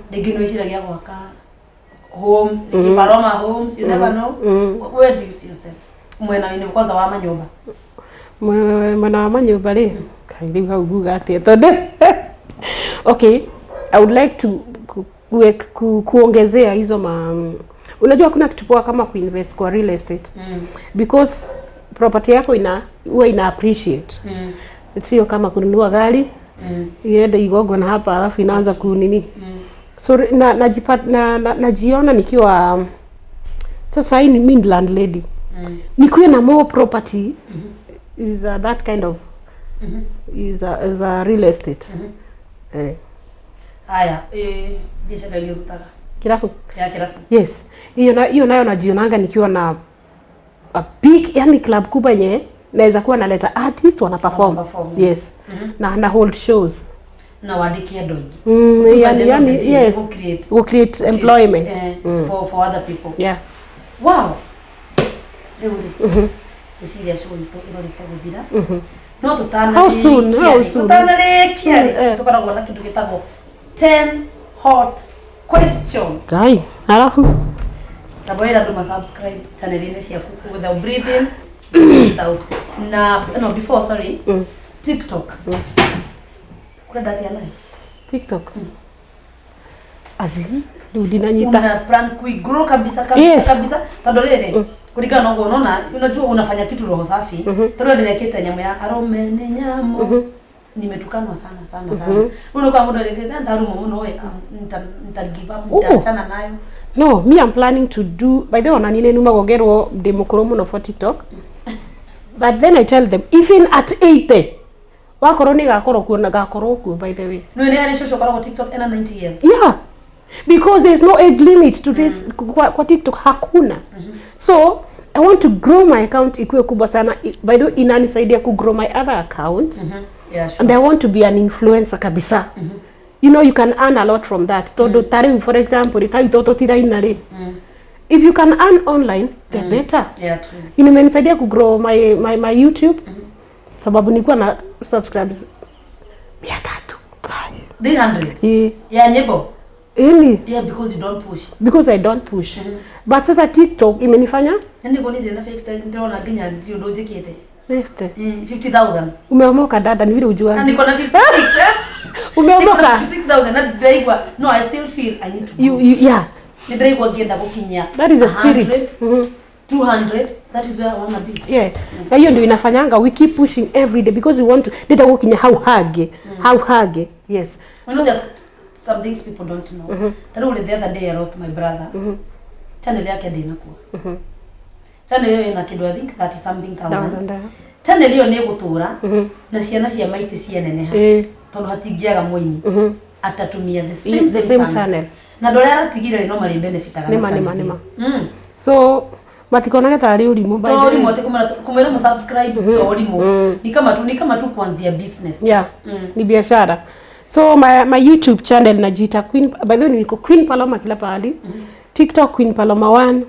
Ndingino ishiragia gwaka homes, Paroma homes, you never know. Where do you see yourself? Mwena wini kwanza wa manyumba. Mwena wa manyumba ri. Kaidi hau guga ati tonde. Okay, I would like to kuongezea hizo unajua kuna kitu poa kama kuinvest kwa real estate. Because property yako huwa ina appreciate. Sio kama kununua gari. Iende igogo na hapa alafu inaanza kunini. So najiona nikiwa sasa hii ni Midland lady. Nikiwa na more property is that kind of is a real estate. Haya, biashara hiyo utaka. Kirafu? Ya kirafu. Yes. Hiyo nayo najionanga nikiwa na a big yani club kubwa yenye naweza kuwa naleta artist wana perform. Yes. Na hold shows. Na wadikia doji. Yani yes. Who create employment for other people. Yeah. Wow. Usiria show ito irorita guthira. No tutana. How soon? Tutana rekia. Tukoragwo na kindu gitagwo 10 hot questions. Kai, halafu Taboira ndo subscribe channel cia kuku without breathing. No, before, sorry. TikTok. Kuna dati ya live? TikTok. Azini, dinanyita. Una plan kuigrow kabisa. Tadorere. Kulingana na unaona, unajua unafanya kitu roho safi. Tadorere kete nyama ya aromene nyamo. Nimetukanwa sana. Unakuwa muda lekeza ndarumo muno we nita give up nitaachana nayo. No, me I'm planning to do by the way onanine numa gogerwo demokoro muno for TikTok. But then I tell them, even at 80, wakorwo ni gakorwo kuo by the way. No, ni hali shosho kwa TikTok ena 90 years. Yeah. Because there's no age limit to this kwa TikTok hakuna. So, I want to grow my account ikuwe kubwa sana. By the way, inanisaidia ku grow my other accounts. Yeah, sure. And I want to be an influencer kabisa. You know, you can earn a lot from that. Todo tari, for example, ita itoto tira inari. if you can earn online the better. Yeah, true. Imenisaidia ku grow my YouTube. Sababu nilikuwa na subscribers 300. 300. Yeah, nyebo. Yeah, because you don't push. Because I don't push. But sasa TikTok imenifanya nende koni dena 50 ndio na ginya ndio dojekete. 50,000. 50,000. Umeomoka dada, ni vile ujua. Na niko na 56. Umeomoka 56,000 na daigwa. No, I still feel I need to. Yeah. Ni daigwa genda kukinya. That is a spirit. 200. That is where I want to be. Yeah. Na hiyo ndio inafanyanga we keep pushing every day because we want to data kukinya how hage. Yes. You know there's some things people don't know. The other day I lost my brother. Channel yake ndio inakuwa. Channel hiyo ina kidogo I think 30 something thousand. Channel hiyo ni gutura na ciana cia maiti cia neneha. Tondu hatingiaga muini. Atatumia the same channel. Na ndore aratigire no mari benefitaga na channel. So matikona gatari urimu by the way. Torimu kumera subscribe torimu. Ni kama tu kuanzia business. Yeah. Ni biashara. So my YouTube channel najiita Queen, by the way niko Queen Paloma kila pahali. TikTok Queen Paloma 1,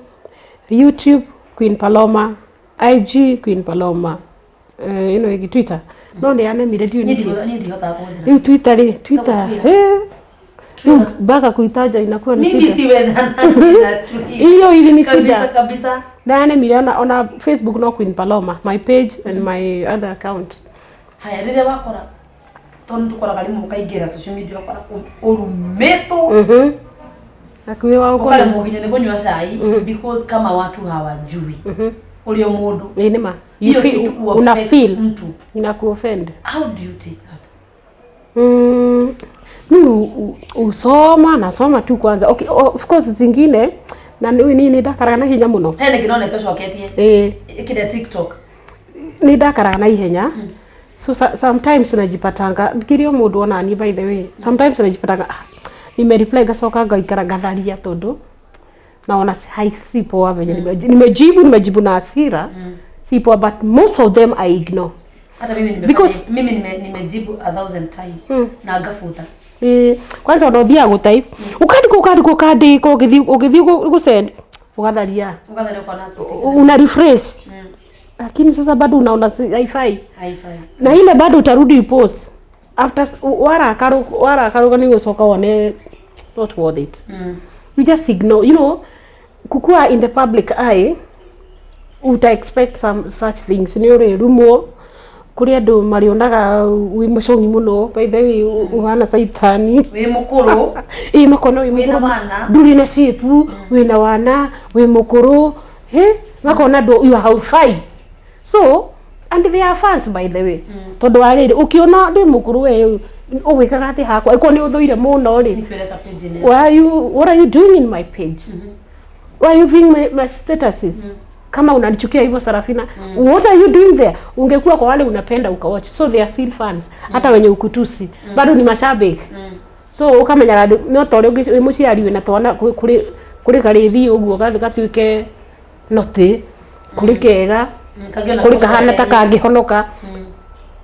YouTube Queen Paloma, IG Queen Paloma. Twitter. No ni ane mire dio ni. Twitter. Baka kuitaja inakuwa ni shida. Mimi siweza hiyo ili ni shida. Kabisa. Dane mire ona Facebook no Queen Paloma, my page and my other account. Haya rire wakora. Tondu tukora kali mu kaingira social media wakora urumeto. Akuwe wao kwa muginya ni kunywa cai because kama watu hawajui. Ulio mundu. Nima. You feel una feel mtu inakuoffend. How do you take that? Nasoma tu kwanza. Okay, of course zingine na ni dakara na hinya muno. Hene kinone toshoketie. Kile TikTok. Ni dakara na ihenya. So sometimes najipatanga kirio mundu ona ni by the way. Sometimes najipatanga nimereply gasoka ngaikara gatharia tondu naona si poa venye nimejibu na hasira si poa, but most of them I ignore. Hata mimi nimejibu 1000 times na gafuta. Kwanza ndothia gutype ukandiko ugithi gusend ugatharia kwa nato una refresh lakini sasa bado unaona hi-fi na ile bado utarudi post after wara karuga ni gusoka one not worth it. You just ignore, kukua in the public eye uta expect some such things ni uri rumo kuri andu marionaga wi mucongi muno by the way uhana saitani wi mukuru makono wi mukuru nduri na shepu wi na wana wi mukuru makona do you how fine so and they are fans by the way tondu ariri ukiona ndi mukuru we ugwikaga ati hakwa iko ni uthuire muno ri what are you doing in my page why are you viewing my statuses kama unanichukia hivyo Sarafina what are you doing there? Ungekuwa kwa wale unapenda ukawatch, so they are still fans hata wenye ukutusi bado ni mashabiki so ukamenya no tore ugi muciari we na twana kuri karithi uguo gatwike noti kuri kega kuri kahana ta kangihonoka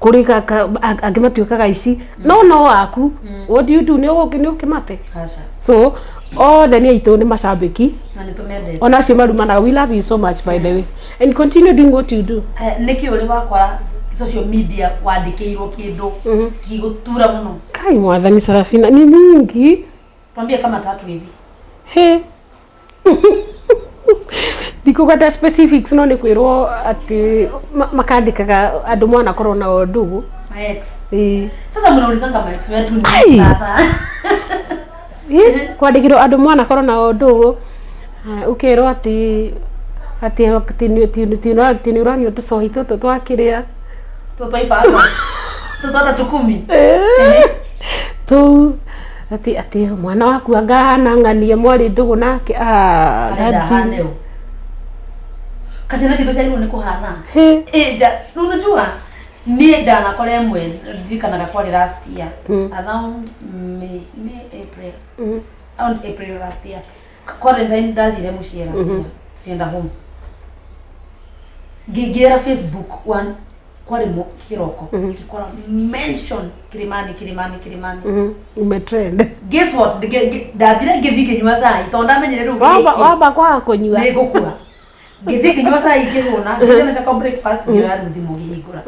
kuri angimatuikaga ici no waku what do you do ni ukimate so all the niaito ni mashabiki na nitumende ona cio marumana. We love you so much by the way and continue doing what you do. Niki uri wakora social media wandikirwo kindu gigutura muno kai mwathani Sarafina ni mingi twambie kama 3 hivi ndikugata specifics no ni kwirwo ati makandikaga andu mwana korona ondugu my ex sasa mnaulizanga my ex wetu ni sasa kwandikirwo andu mwana korona ondugu ukirwo ati tini uranio tucohi tutu twakiria tutwaifaga tutwata tukumi tu ati mwana waku angana nganie mwari ndugu nake haneo kasina citu ciairwo ni kuhana unajua ni ndana kore mwe ndikanaga kwari last year around May April around April last year quarantine ndathire muciĩ last year fienda home ngigira Facebook one kwari mo kiroko tikora mention Kilimani umetrend guess what ndabire ngithike nyua sai tonda menyere ru waba kwa kunyua negukura ngithike nyua sai ngihuna ngithena cha breakfast ngira ruthi mugihingura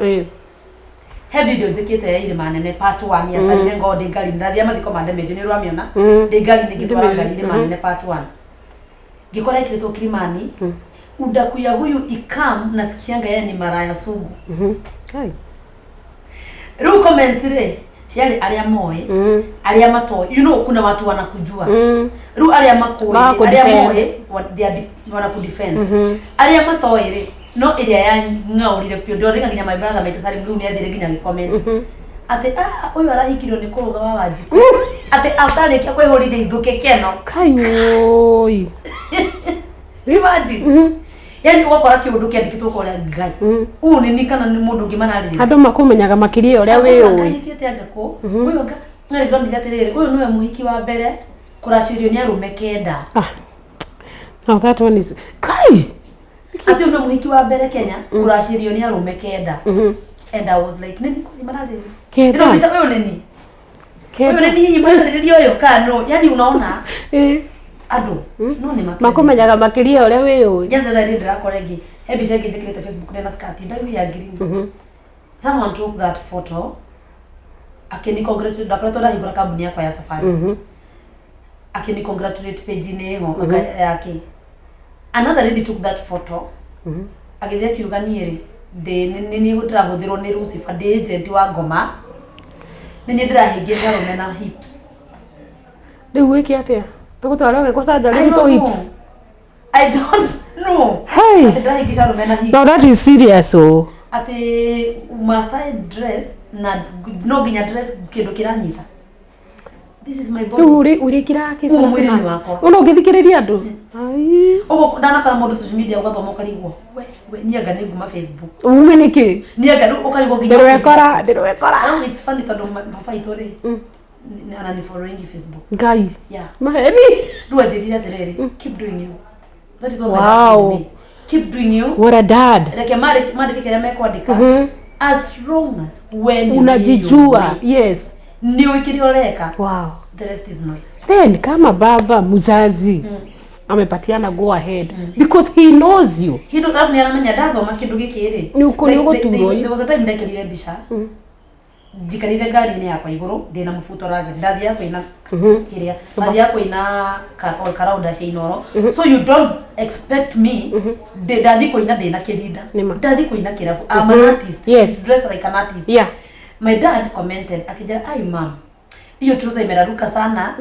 he video njikite ya Irima Nene part 1 ya Salime Ngode ngari ndathia mathiko mande mejo ni rwamiona ndi ngari ngitwara ngari Irima Nene part 1 ngikora ikiretwo Kilimani udaku ya huyu ikam nasikianga yeye ni maraya sugu hai ru comments re yale alia moe alia mato kuna watu wanakujua ru alia makoi alia moe wanakudefend alia mato ire no iria ya ngaurire pio ndori nginya my brother maite sari mru ni athire nginya comment ate uyu arahikirwo ni kuruga wa Wanjiku ate atarikia kwihorithia ithuke keno kai oi imagine yani wakora kiundu kiandikitwo kwa ngai ni kana ni mundu ngimanarire andu makumenyaga makiria uria wi oi hikite angako uyu ngari ndonire atiriri uyu niwe muhiki wa mbere kuracirio ni arume kenda now that one is kai ati uyu muhiki wa mbere Kenya kuracirio ni arume kenda and I was like nini kwa manarire kenda ndio bisa wewe nini kenda wewe nini manarire uyu kano yani unaona ado no ni makumenyaga makiria uria wi oi just that ndira koregi hebi shake njikirite Facebook na skati ndawi ya green someone took that photo akini congratulate dakarato da hibura kabuni yako ya Safaris akini congratulate page neho yake another lady took that photo agithia kiuganiere de nini hudra huthiro ni Lucifer de agent wa ngoma nini ndirahingia ngarome na hips riu wiki atia tukutwara ke kusaja riu hips I don't know hey ndirahingia ngarome na hips no that is serious oh ate masai dress na no ginya dress kindu kiranyita this is my body uri kirake sana mwiri ni wako uno ngithikiriria andu ai ugo ndana kana mundu social media ugathoma ukarigwo we nianga ni nguma Facebook umeniki nianga ukarigwo ginya ndirwekora it's funny tondu papa itori na ni following Facebook ngai yeah maheni ruwa jirira terere keep doing you that is all my doing keep doing you what a dad like mari kile mekwandika as long as when unajijua yes ni ukirioleka wow the rest is noise then kama baba mzazi amepatiana go ahead because he knows you he knows after anamenya dago makindu gikiri ni uko yugo turo there was a time ndekirire bisha jikarire ngari ni yakwa iguru ndina mufuto rage ndathi yakwa ina kiria ndathi yakwa ina karauda shinoro so you don't expect me ndathi ko ina ndina kirinda ndathi ko ina kirafu I'm an artist yes dress like an artist yeah my dad commented akija ai mom hiyo trouser imeraruka sana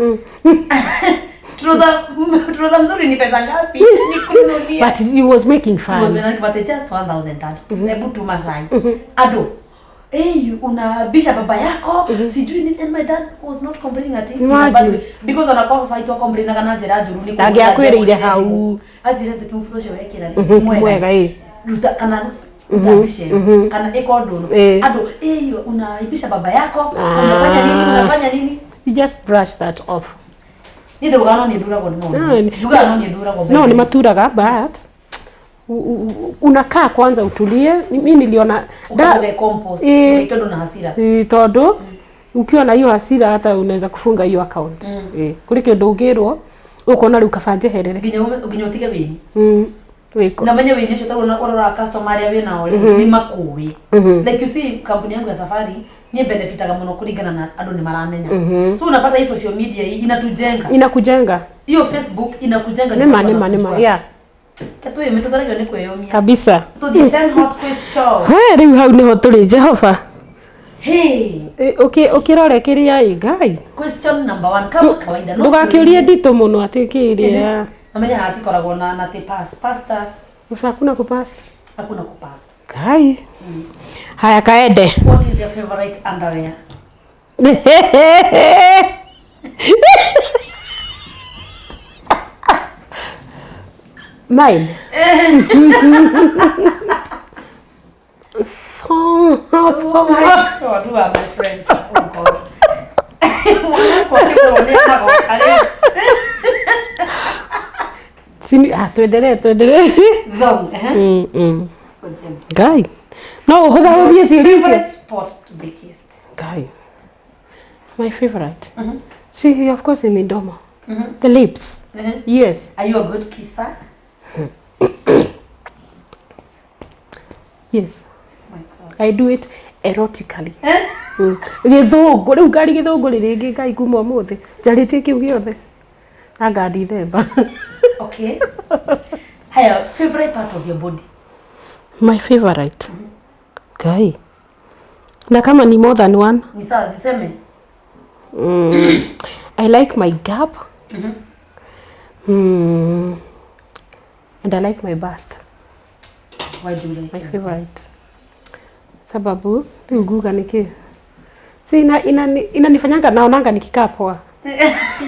trouser mzuri ni pesa ngapi nikununulia but he was making fun he was making but it just 1000 dad hebu tu masai ado unabisha baba yako sijui ni and my dad was not complaining at it because anakuwa fight wa complain kana njira njuru ni kwa akwirire hau ajire betu mfuto wekira mwega ruta kana utabishe kana ekondo ado unaibisha baba yako unafanya nini you just brush that off ni ndugano ni ndura kwa no ni maturaga but unakaa kwanza utulie mimi niliona da compose ikiwa na hasira tondu ukiwa na hiyo hasira hata unaweza kufunga hiyo account kuri kindu ngirwo ukona riu kabanje herere nginya utige wini wiko na menya wini cyo tarona orora customer ya wina ore ni makuwi like you see kampuni yangu ya Safari ni benefitaga muno kuringana na andu ni maramenya so unapata hii social media hii inakujenga hiyo Facebook inakujenga nema yeah kato yemetotaraga ni kweyomia kabisa to the 10 hot question riu hau niho turi Jehova hey ukirore kiria ngai question number 1 kama kawaida no ndugakiurie ndito muno atikiria amenya hati koragwo na te pass that hakuna kupass ngai haya kaende what is your favorite underwear mine oh my God, who are my friends? Oh God. Sini tuendelee Long, guy No, without this Favorite spot to be kissed? Guy. My favorite. See, of course, in midomo. The lips. Yes. Are you a good kisser? Yes. My God. I do it erotically. Githungu riu ngari githungu ringi ngai kuma muthi njaritie kiu giothe angadi themba. Okay. Haya, favorite part of your body? My favorite. Guy. Na kama ni more than one. Ni sawa ziseme. I like my gap. And I like my bust. Why do you like My your favorite. Sababu nguga niki. Si inanifanyanga naonanga nikikaa poa.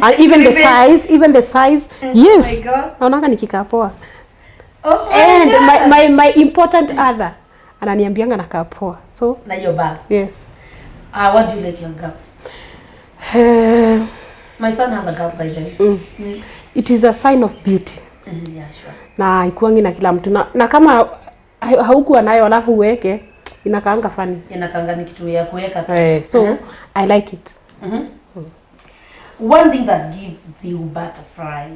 And even the size. Yes. my God. Naonanga nikikaa poa. Oh And God. my important other ananiambianga nakaa poa. So Na your bust. yes. What do you like your gap? My son has a gap by the way. It is a sign of beauty. Yeah, sure. Na ikuangi na kila mtu na kama haukuwa nayo alafu uweke inakaanga funny. Inakanga ni kitu ya kuweka tu. So I like it. One thing that gives you butterfly.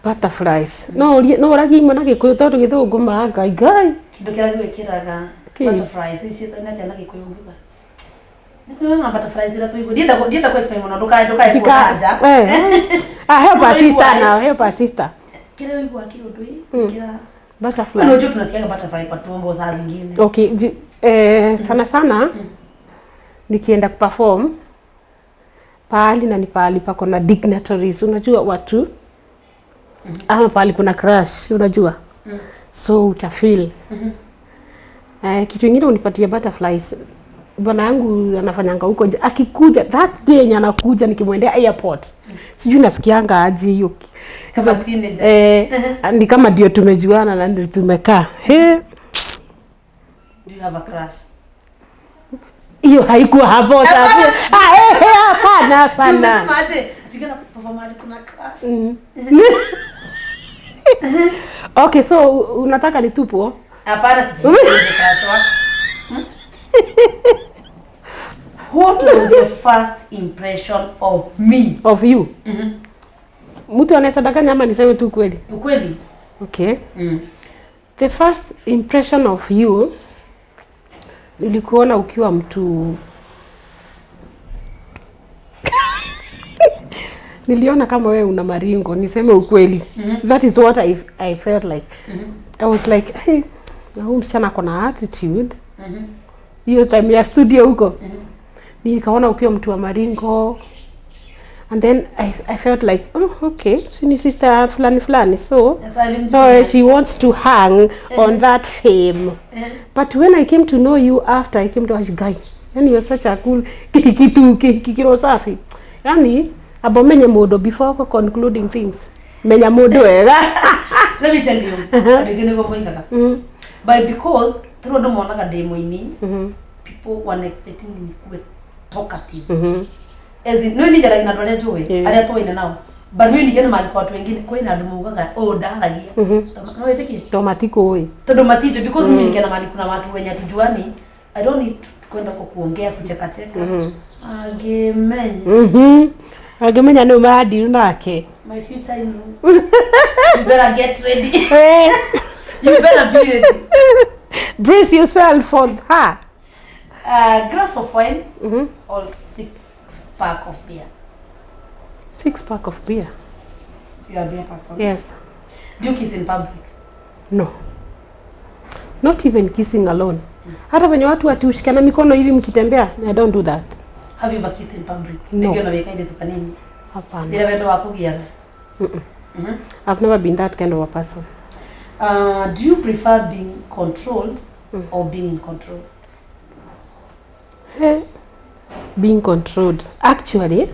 Butterflies. No ragi mwana gikuyu tondu githungu manga ngai. Kindu kira gwikiraga butterflies ici na tena gikuyu nguga. Nikuona butterflies ira tuigu. Dienda kwa kipa muno ndukae kuanja. Help a sister now, help a sister. Kile wigu akiundu kira Butterfly. Unajua tunasikia butterfly kwa tumbo saa zingine. Okay, sana nikienda kuperform pahali na ni pahali pako na dignitaries, unajua watu ama pahali kuna crush, unajua so utafeel kitu kingine unipatia butterflies. Bwana yangu anafanyanga huko akikuja that day anakuja nikimwendea airport sijui nasikianga aje hiyo Kama teenager. Ni kama ndio tumejuana na ndio tumekaa. Do you have a crush? Hiyo haikuwa hapo sasa. Hapana. Unasema aje? Atikana perform hadi kuna crush. Okay, so unataka nitupo? Hapana, sipendi crush wako. What was your first impression of me? Of you? Mtu anaweza danganya ama niseme tu kweli? Ukweli? Okay. The first impression of you nilikuona ukiwa mtu niliona kama wewe una maringo, niseme ukweli. That is what I felt like. I was like, hey, huyu msichana kuna attitude. Hiyo time ya studio huko. Nikaona ukiwa mtu wa maringo. And then I felt like, oh, okay, she ni sister fulani. So she wants to hang on that fame. But when I came to know you after, I came to ask guy, yani you're such a cool kikiro safi. Yani abomenye modo before concluding things. Menya modo era. Let me tell you. Adegene go moika ka. But because through the monaga demo ini, people were expecting me to talkative. As in, no ni jara ina dole jowe. Aria to ina now. But mimi nigena mali kwa watu wengine kwa ina ndumu gaga ndaragia. No weteki. Tomatiko oi. Todo matito because mimi nigena mali kuna watu wenye tujuani. I don't need kwenda kuongea kucheka. Agemenya no madi nake. My future in-laws. You better get ready. You better be ready. Brace yourself for her. Glass of wine or 6-pack of beer. 6-pack of beer. You are a beer person? Yes. Do you kiss in public? No. Not even kissing alone. Hata venye watu watushikana mikono hivi mkitembea, I don't do that. Have you ever kissed in public? No. Ndio naweka ile tukanini? Hapana. Ndio wendo wako giaga. I've never been that kind of a person. Do you prefer being controlled or being in control? Being controlled. Actually,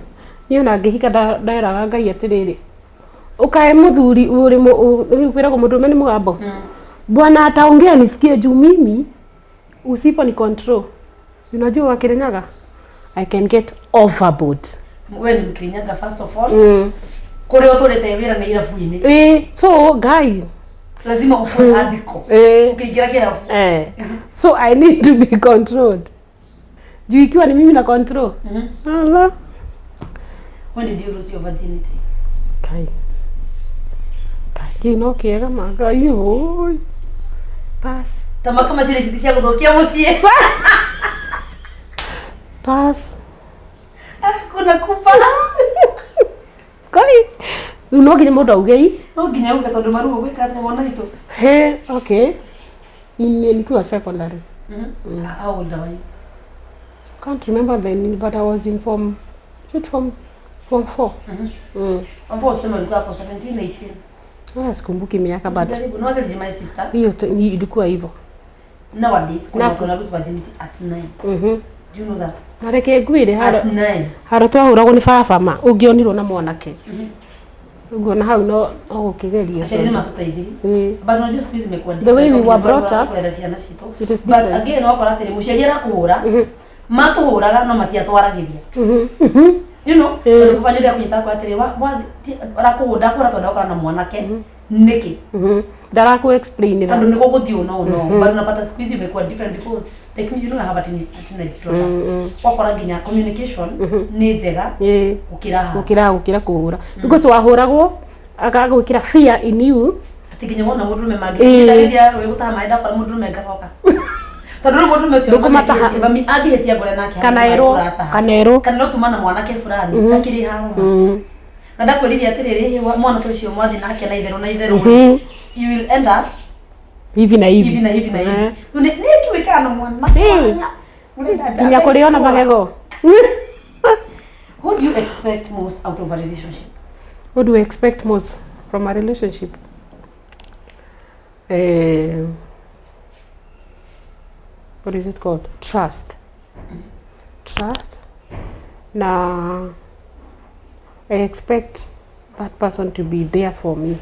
niyo nangihika ndairaga ngai atiriri. Ukae muthuri uri kwira ko mundu meni mugambo. Bwana ataongea nisikie juu mimi usipo ni control. Unajua wakirenyaga I can get overboard. Wewe ni mkirinyaga first of all. Kore otorete wira na irafu-ini. So guy, Lazima upoe hardcore. Ukiingia kila So I need to be controlled. Juu ikiwa ni mimi na control. Allah. When did you lose your virginity? Kai. Kai no kiega maka yo. Pass. Tama kama chile shitisha kutokea mosie. Pass. Kuna kupass. Kai. No kinya modo ugei. No kinya uga tondu maruo gwika ati mwana hito. He, okay. Nilikuwa secondary. How old are you? Can't remember then, but I was in form 4. Ambo sema ulikuwa hapo 17, 18. Sikumbuki miaka but. Jaribu no again my sister. Hiyo ilikuwa hivyo. Nowadays kuna lose virginity at 9. Do you know that? Nareke gwire at 9. Haratwa huragwo ni baba ma ungionirwo na mwanake. Ugo na hau no ukigeria. Acheni matutaithiri. But unajua siku hizi imekuwa the way we were brought up. But again wakora atiri muciaria kuhura. Matuhuraga no matiatwaragiria. You know, ndo kufanyia kunyita kwa atiri rakuhunda kura tonda ukora na mwanake niki. Daraku explain that. Ndo niko guthio no. But unapata siku hizi imekuwa different because like you know I have a teenage daughter. Wakora nginya communication ni njega ukira kuhura. Because wahuragwo akagwikira fear in you. Atikinya mwana mudume magiria we gutaha maida kwa mudume ngacoka. Tondu mudume cio mami agihetia gore nake kanero kana tumana mwanake fulani akiri haruma. Na ndakwiriria atiriri mwana tucio mwathi nake na itheru you will end up hivi na hivi. Ni kiweka na mwana. Nya kuriona magego. What do you expect most out of a relationship? What do you expect most from a relationship? What is it called? Trust. Trust. Now, I expect that person to be there for me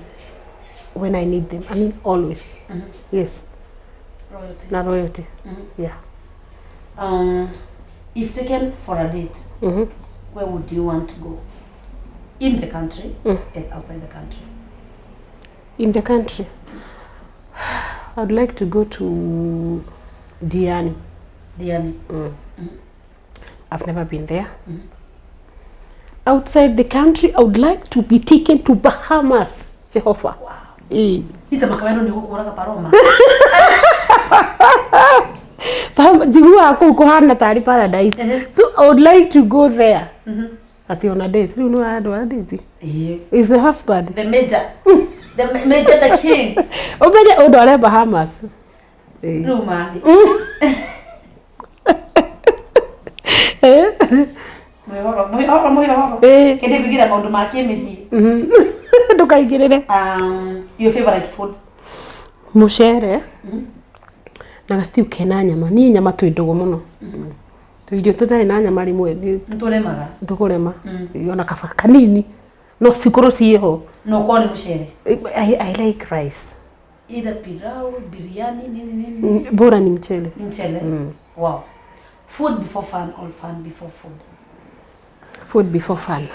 when I need them. I mean, always. Yes. Loyalty. Na loyalty. Yeah. If taken for a date, where would you want to go? In the country and outside the country? In the country, I'd like to go to Diani. I've never been there. Outside the country, I would like to be taken to Bahamas. Jehovah. Wow. Ita makaweno ni gukuraga Paroma. Jigua kuhana tari paradise. So I would like to go there. Ati on a date. You know I do a date. Is the husband. The major. The major, the king. Obeje odore Bahamas. No mali. Mwihoro. Kende kugira maundu ma kimisi. Ndukaigirire. Your favorite food? Mucere. Na gastiu kena nyama. Ni nyama twindogo muno. Tuidio tutari na nyama rimwe ni nturemaga. Ntukurema. Yona kafa kanini. No sikoro ciho. No kwani mucere. I like rice. Either pilau, biryani, nini. Bora ni mchele. Mchele. Wow. Food before fun or fun before food? Food before fun.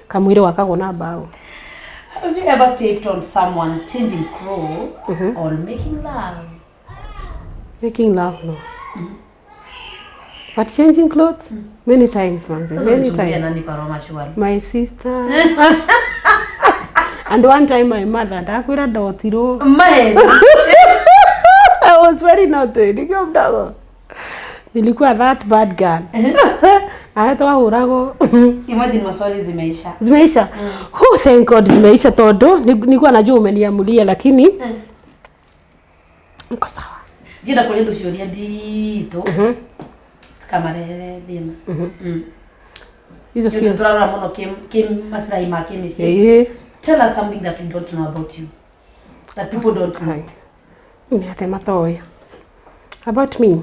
Kamwire wakago na bao. Have you ever picked on someone changing clothes or making love? Making love, no. But changing clothes? Many times, manze. Many times. My sister. And one time my mother, ndakwira ndotiro. I was very naughty. Nikiwa mdogo. Nilikuwa that bad girl. Ahetoa hurago. Imagine maswali zimeisha. Zimeisha? Oh, thank God zimeisha todo. Nilikuwa najua umeniamulia lakini niko sawa. Jina kwa lendo shioria dito. Kama rere dina. Hizo sio. Tunarara mono kim maslahi ma kimisi. Tell us something that we don't know about you. That people don't know. Niatema toya. About me.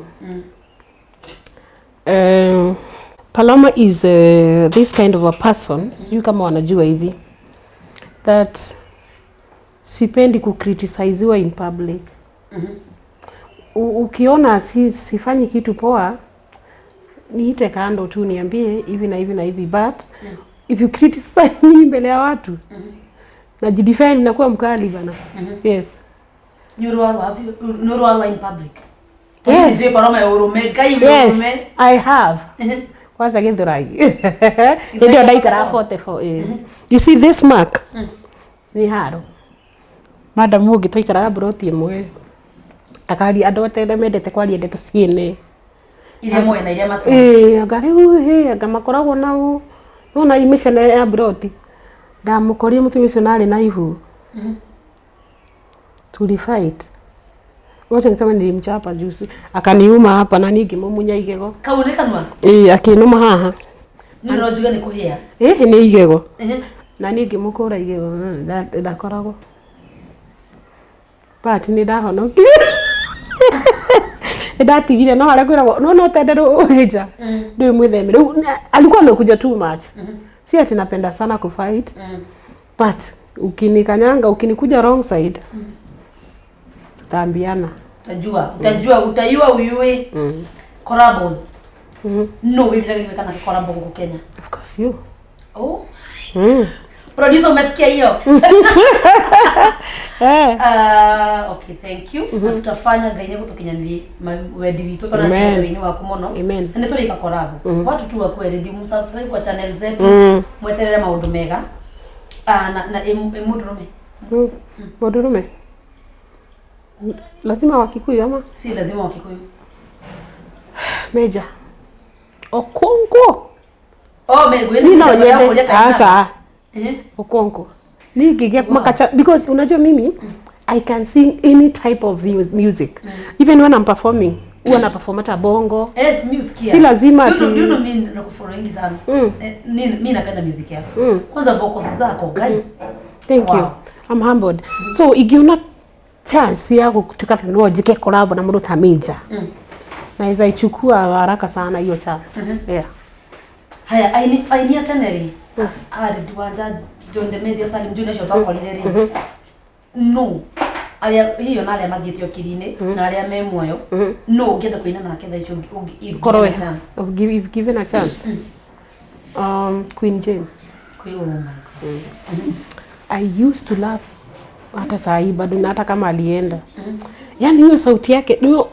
Paloma is this kind of a person, sijui kama wanajua hivi, that sipendi kukriticiziwa in public. Ukiona sifanyi kitu poa, niite kando tu niambie hivi na hivi na hivi, but if you criticize me mbele ya watu, Najidefend na kuwa mkali bana. Yes. Nyurwa in public. Yes. Yes. I have. Kwanza Githurai. Ndio ndaikara 44. You see this mark? Ni haro. Madam mugi twaikara broti imwe. Akari andu atende mendete kwaria ndeto ciene. Ile moyo na ile matu. Agari ngamakoragwo nao. Nona imicene ya broti. Ndamukoria mutumissionary na ihu. Tulifight. Wote nitama nilimchapa juzi. Akaniuma hapa na ningi mumunya igego. Kaunekanwa? Akinuma haha. Nino juga ni kuhia. Ni igego. Na ningi mukura igego ndakoragwo. But ni ndahonoki. Ndatigire no hare kwiragwo no tenderu hija. Ndio mwithemire. Alikuwa amekuja too much. Si ati napenda sana kufight. But ukinikanyanga ukinikuja wrong side. Tambiana. Utajua uyue. Collabos. No, wewe ndio kana collab huko Kenya. Of course you. Oh. Producer umesikia hiyo? Okay, thank you. Tutafanya gaine kutokinya ndi wendi toto na gaine wako mono. Ndio tulika collab. Watu tu wa kweli ndi msubscribe kwa channel zetu. Mweterere maundu mega. Na emudurume. Mudurume. Lazima Wakikuyu ama? Si lazima Wakikuyu. Meja. Okonko. Megweni ndio sasa. Okonko. Nigige makacha because unajua mimi I can sing any type of music. Even when I'm performing. Huwa na perform hata bongo. Yes, music. Si lazima ati. Ndio mimi nakufollow sana. Mimi napenda music yako. Kwanza vocals zako gani? Thank you. I'm humbled. So igiona chance yako kutoka fino jike collab na mtu Meja. Naweza ichukua haraka sana hiyo chance. Yeah. Haya, ainia teneri. Diwanza John de Media Salim Junior shoka kwa lideri. No. Hiyo na alia magitio kirine na alia memoyo. No, ungenda kuina na kenda icho give chance. Give given a chance. Queen Jane. Oh my God. I used to love hata saa hii bado na hata kama alienda. Yaani hiyo sauti yake niwe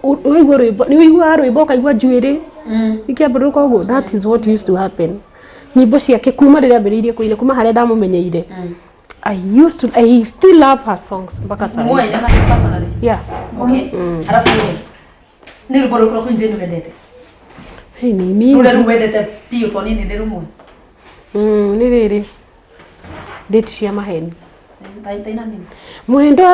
rwimbo kaigwa juere. Ikiamburuka ugo that is what used to happen. Nyimbo ciake kuma rĩrĩa ambĩrĩirie kuina kuma harĩa ndamumenyeire. I still love her songs mpaka sasa. Mwe na personally. Yeah. Okay. Alafu ni rwimbo rũkũ Queen Jane wendete. Hey ni mimi. Ule wendete pio to nini ndio rumwe. Ni rĩrĩ. Date cia maheni. Taina nini? Mwendo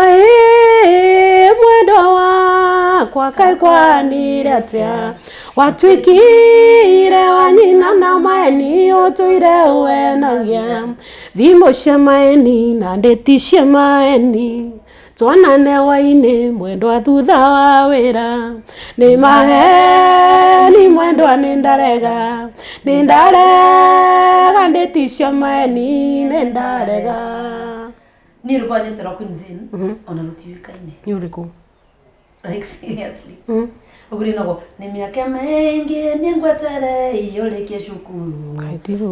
wakwa kaikwanire atia watwikire wanyina na maeni otuire wenagia thimo cia maeni na ndeti cia maeni twanane waine mwendo thutha wa wira ni maheni mwendo nindarega ndeti cia maeni nindarega. Ni rwimbo nyetera Queen Jane ona rutiwikaine. Ni uriku? Like seriously. Uguri nago ni miaka mengi ningwetere iyurikie cukuru.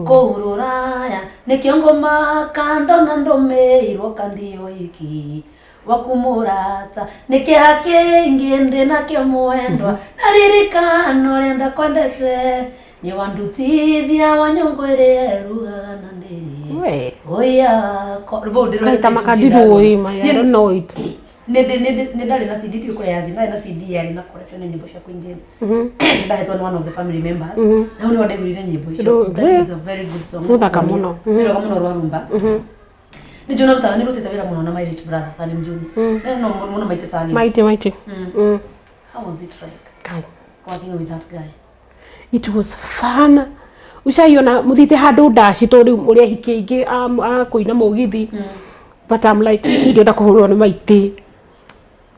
Kururaya ni kiongoma kando na ndomeirwo kandio iki wakumurata ni kihakingi ndi na kimwendwa naririkano renda kwendete ni wandutithia wanyongwere ruhana ndiri. Oya kaita makadiru oima I don't know it. Nendali na CD pio kule yathi na CD yali na collection nyimbo cia Queen Jane. That one of the family members. Na uni wadegurire nyimbo icio. That is a very good song. Muthaka muno. Ndio kama rwa rumba. Ni jona butanga ni rutete wira muno na my rich brother Salim Junior. No muno maite Salim. Maite. How was it like? Working with that guy. It was fun. Ushaiona muthite handu ndaci to riu muria hikingi kuina mugithi. But I'm like ndio ndakuhurwo ni maiti.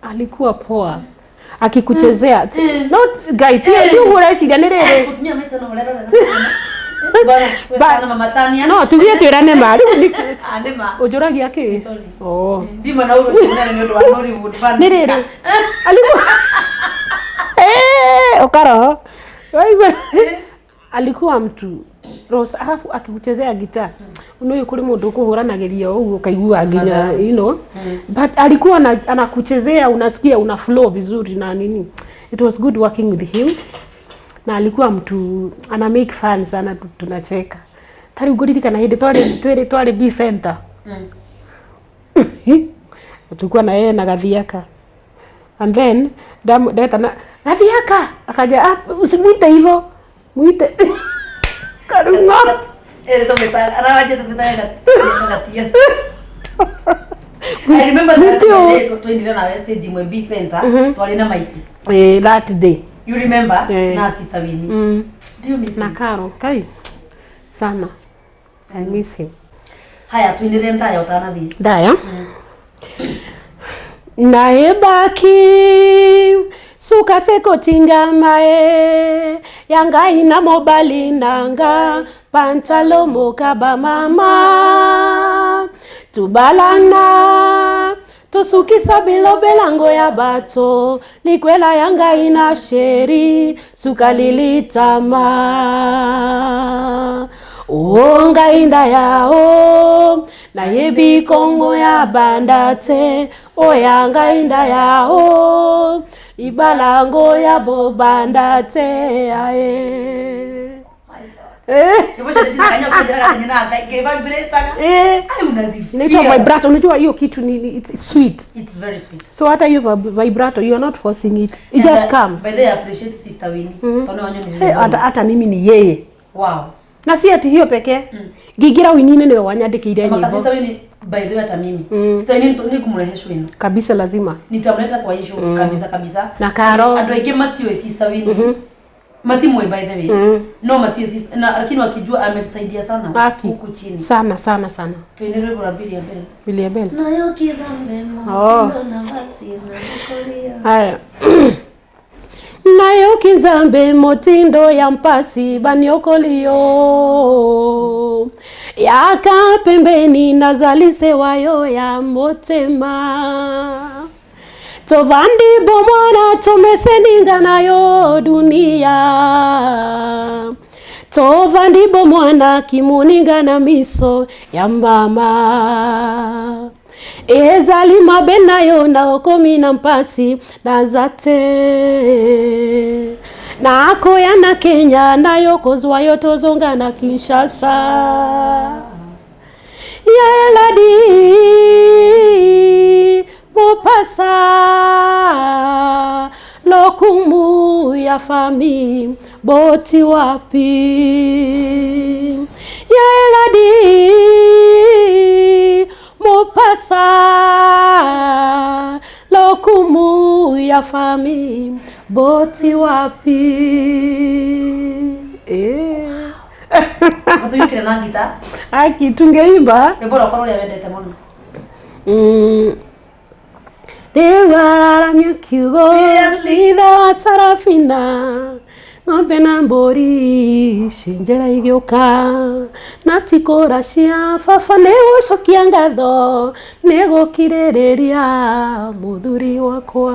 Alikuwa poa. Akikuchezea. Not guy. Ndio ureciria ni riri. Kutumia maite no urerora na. Bana mama Tania. No tugie twirane mari. Anema. Ujuragia ki? Oh. Ndima na uru tunene ni undu wa Hollywood fan. Ni riri. Alikuwa okaro. Alikuwa mtu Rose alafu akikuchezea gitaa unoyo kuri mundu kuhuranagiria uguo kaigua nginya you know but alikuwa anakuchezea unasikia una flow vizuri na nini. It was good working with him na alikuwa mtu ana make fun sana tunacheka. Tari nguriri kana hindi twari B center tulikuwa na yeye na Gathiaka and then data na Gathiaka akaja usimuite hivyo muite Karunga. I remember that day to indira na stage mwe B center twali na Maiti. That day. You remember? Na sister Winnie. Do you miss him? Na Karo, kai. Sana. I miss him. Haya tuindire ndaya utanathie. Ndaya. Naebaki suka seko tingamae yanga ina mobali nanga pantalo mokaba mama tubalana tosukisa bilobelango ya bato likwela yanga ina sheri suka lilitama onga inda yao na yebi kongo ya bandate oyanga inda yao ibalango ya bobandate ae inaitwa vibrato. Unajua hiyo kitu ni it's sweet. It's very sweet. So hata hiyo vibrato you are not forcing it. It just comes. By the way, I appreciate Sister Winnie. Tone wanyo ni hata mimi ni yeye. Wow. Na si ati hiyo pekee. Gigira Winnie ndio wanyandikire nyimbo. Mama Sister Winnie by the way hata mimi. Sister Winnie ni kumrejesha wino. Kabisa lazima. Nitamleta kwa hiyo kabisa. Na Karo. Ando ike Matthew Sister Winnie. Matimu by the way. No Matthew Sister na lakini wakijua ametusaidia sana huku chini. Sana. Tuendelee kwa Billy Abel. Billy Abel. Na yo kizambe mtindo na basi na kolia. Haya. Nayo kinzambe motindo ya mpasi banyokolio yaka pembeni nazalise wayo ya motema tovandi bomwana tomeseninga nayo dunia tovandi bomwana kimuninga na miso ya mama ezali mabenayo na okomi na mpasi na zate na akoya na Kenya nayo kozwayo tozonga na Kinshasa yeladi mopasa lokumu ya fami boti wapi yeladi mopasa lokumu ya fami boti wapi Watu yukire na gita aki tungeimba nebora kwa role wendete muno Dewa myakiugo Lida Sarafina Ngombe na mbori Shinjera igioka Natikora cia Fafa neo shokia ngatho Nego kirereria Muthuri wakwa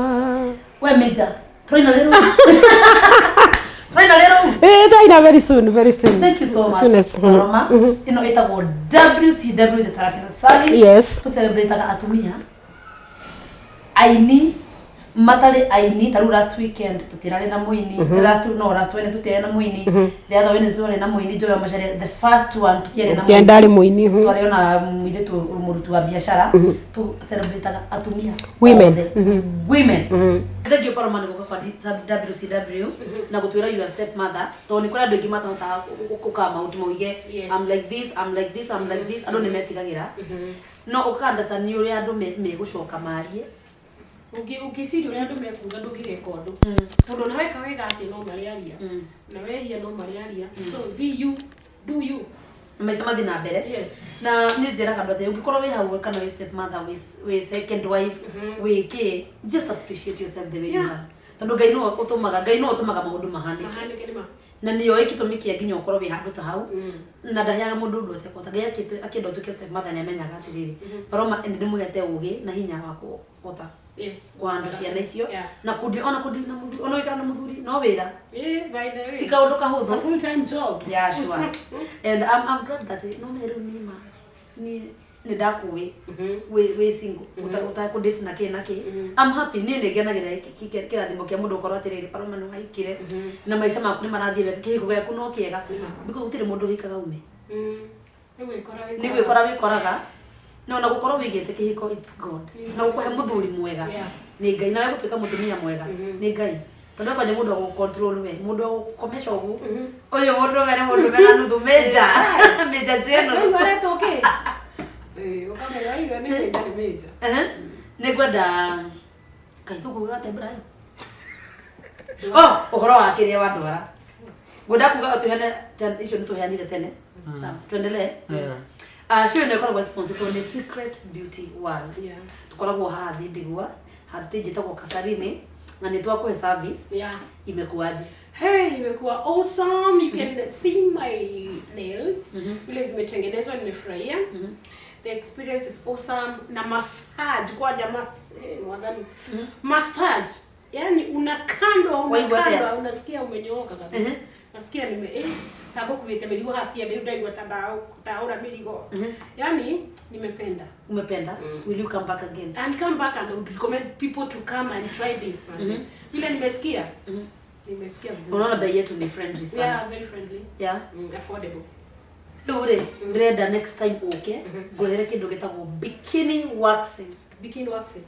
We Meja Troina lero Troina lero Troina very soon Thank you so much Roma itago WCW the Sarafina Sali Yes to celebrate atumia aini matale aini taru last weekend tutirale na muini last Wednesday tutire na muini the other Wednesday na muini Joy Mashari the first one tutire na muini kendali muini twale na mwile tu murutu wa biashara tu celebrate atumia women ndio kwa maana kwa WCW na kutwira your step mother to ni kora ndogi mata kukama utumoige I'm like this ado nimetigagira no ukanda sani uri andu me gucoka marie ukisiri uri andu mekuga ndugireka undu tondu na weka wega ati no mariaria na wehia no mariaria so do you Mmesema dina mbere yes na ni njera kandu ati ugikorwo wi hau kana wi step mother wi second wife wi ki just appreciate yourself the way you are tondu Ngai no utumaga maundu mahanike na niyo ikitumi kia nginya ukorwo wi handu ta hau na ndahiaga mundu ndu ate kota Ngai akienda utuke step mother ni amenyaga atiriri paroma ndi muhete ugi na hinya wako kota Yes. Kuhanda ciana icio Yeah. na kundi na muthuri ona wikara na muthuri no wira By the way. tika undu It's a kahuthu full-time job. yeah sure and I'm glad that no meru ni ndakuwi we single uta ku date na ke I'm happy ni ngenagira kirathimo kia mundu ukorwo atiriri paroma no haikire na maisha maku ni marathie wega kihiko giaku no kiega because gutire mundu hikaga ume ni gwikora wikoraga no na gukorwo wigite kihiko it's God na gukuhe muthuri mwega ni Ngai na wewe gutuika mutumia mwega ni Ngai tondu kwa mundu wa control we mundu wa komesha ugu uyu mundu vera nuthu meja meja general ngore toke ukamera hiyo ni meja ni gwenda kaituku gatembra uhoro wa kiria wa ndwara gwenda kuga tuhene icio ni tuheanire tene sawa tuendelee show ni kwa responsible ni Secret Beauty World tukoragwo haha Ndigwa hard stage itagwo Kasarini na ni twakuhe service imekuaje? Hey, imekuwa awesome. You can see my nails. Vile zimetengenezwa nimefurahia. The experience is awesome. Na massage kwa jamaa massage. Yani unakandwa unasikia umenyooka kabisa. Nasikia tago kuwete miligo hasia ndio ndio taura miligo. Yani nimependa. Umependa? Will you come back again? And come back and I would recommend people to come and try this. Vile nimesikia. Nimesikia vizuri. Unaona bei yetu ni friendly sana. Yeah, very friendly. Yeah. Affordable. Lure, breda next time okay. Ngorere kindu gitagwo bikini waxing. Bikini waxing.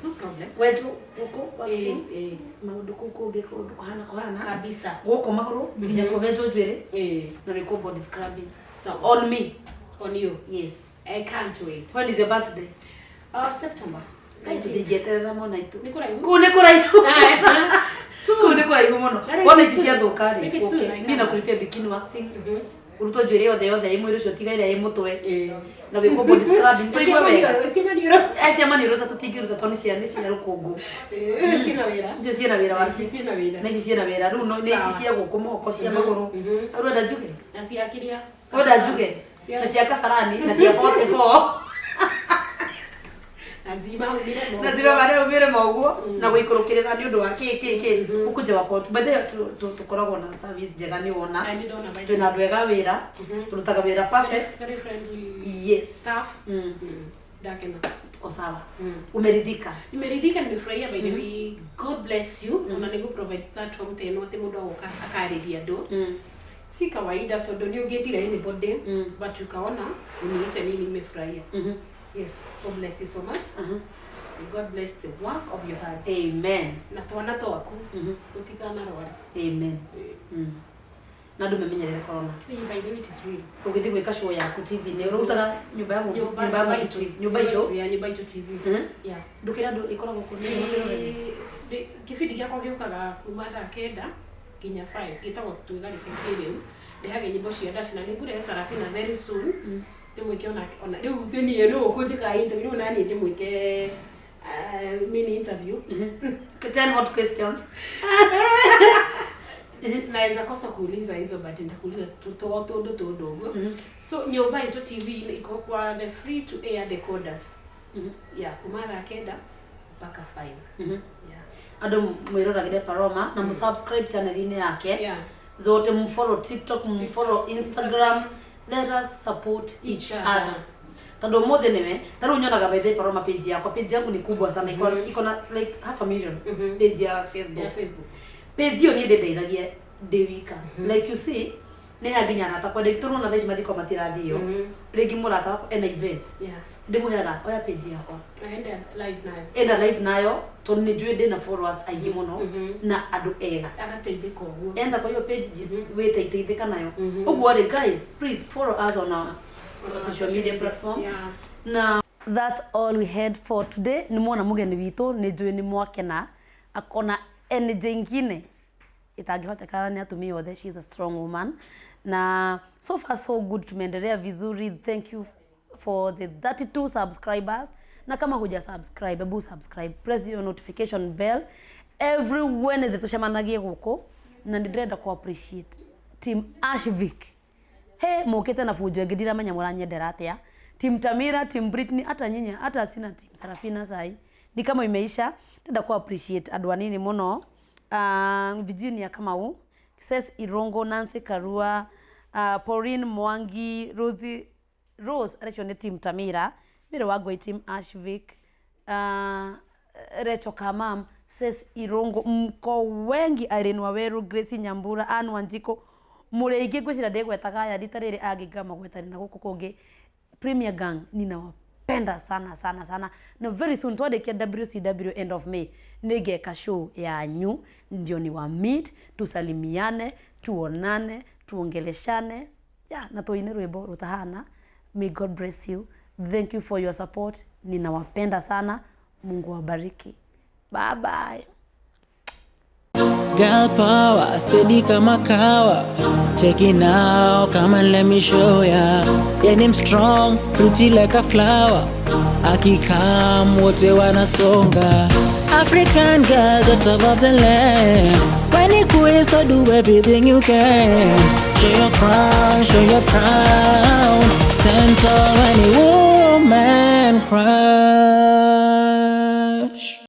No problem. Wetu uko waxing. Maundu kuko ngiko kuhana Kabisa. Goko maguru, nginya kubenjo jwere. Na wiko body scrubbing. So On me. On you. Yes. I can't wait. When is your birthday? September. Ndijeterera mona itu. Nikuraihu. Kune kuraihu muno. Wona ici cia thukari. Okay. Mimi nakulipia bikini waxing. Uruto jwere yothe imwe rucio tigaire ai mutwe. Na wiko body scrubbing. Tuigwe wega. Cia maniro tatu tingiruta toni cia ni cia rukungu. Sina wira. Icio ciena wira waci. Sina wira. Na ici ciena wira. Riu no ni ici cia guku moko cia maguru. Urenda njuge? Na cia kiria. Urenda njuge? Na cia Kasarani na cia 44. Nazima bare umire maguo na guikurukirira ni undu wa ki ukuje wa kort but tukoragwo na service njega ni wona twina andu ega wira turutaga wira perfect very friendly yes staff dakena osawa umeridhika nimefurahia by the way God bless you na nigu provide platform teno te mundu agoka akariria ndo si kawaida tondu ni ungetira anybody but ukaona uniite mimi nimefurahia yes, God bless you so much. God bless the work of your heart. Amen. Na twana twaku utikana rwari. Amen. Na ndu memenyerere corona. By the way it is real. Ugithi gwika show yaku TV ni urutaga nyumba yangu nyumba itu TV. Yeah. Ndukira ndu ikoragwo kuni kifindi gya kwagiokaga kuma ta kenda kinya 5 gitagwo twigari kifiri ndihage nyimbo cia dash na ningure Sarafina very soon. Ndimwike ona riu thini no kutika interview no nani ndimwike mini interview 10 hot questions naweza kosa kuuliza hizo but nitakuuliza todo so nyumba ito TV iko kwa the free to air decoders yeah kumara kenda mpaka 5 yeah ado mwiroragire Paroma na msubscribe channel ine yake yeah zote mfollow TikTok mfollow Instagram let us support each other. Tado mode nime, tado nyonaga by the Paroma page yako. Page yangu ni kubwa sana. Iko na like 500,000 page ya Facebook. Page hiyo ni ndeithagia Dewika. Like you see, ne haginya na takwa dektoru na dashi madiko matiradio. Regi murata ena event. Yeah. Ndimuhega oya page yako. Enda live nayo. To nijue de na followers aiji muno na adu ega. Agateithika uguo. Enda kwa hiyo page wetaiteithika nayo. Uguo guys, please follow us on our social media platform. Yeah. Now that's all we had for today. Nimwona mugeni witu nijue ni mwakena akona energy ingine itagihotekana ni atumia othe. She is a strong woman. Na so far so good, tumeendelea vizuri. Thank you for the 32 subscribers. Na kama huja subscribe, hebu subscribe, press your notification bell. Every Wednesday tushemanagie guko na ndirenda ku appreciate team Ashvik. He mokete na fujo ngidira manya muranyendera atia. Team Tamira, team Britney, hata nyinya, hata sina team Sarafina sai. Ni kama imeisha. Tenda ku appreciate adwanini muno. Virginia Kamau, says Irongo, Nancy Karua, Pauline Mwangi, Rose Arishone team Tamira, Mire Wagwe team Ashvik, Recho Kamam, says Irongo, mko wengi, Irene Waweru, Gracie Nyambura, Anne Wanjiko, Mureige gwicira ndegwetaga ritariri agigama gwetari na guku kungi Premier Gang ninawapenda sana na very soon twadekia WCW end of May nigeka show yanyu ndio ni wa meet tusalimiane tuonane tuongeleshane na tuine rwimbo rutahana. May God bless you, thank you for your support, ninawapenda sana, Mungu wabariki, bye bye. Girl power, steady kama kawa. Check it now, come and let me show ya. Yeah, I'm strong, pretty like a flower. Akikam, wote wanasonga. African girl, the top of the land. When you quit, so do everything you can. Show your crown, show your crown. Stand tall when a woman cries.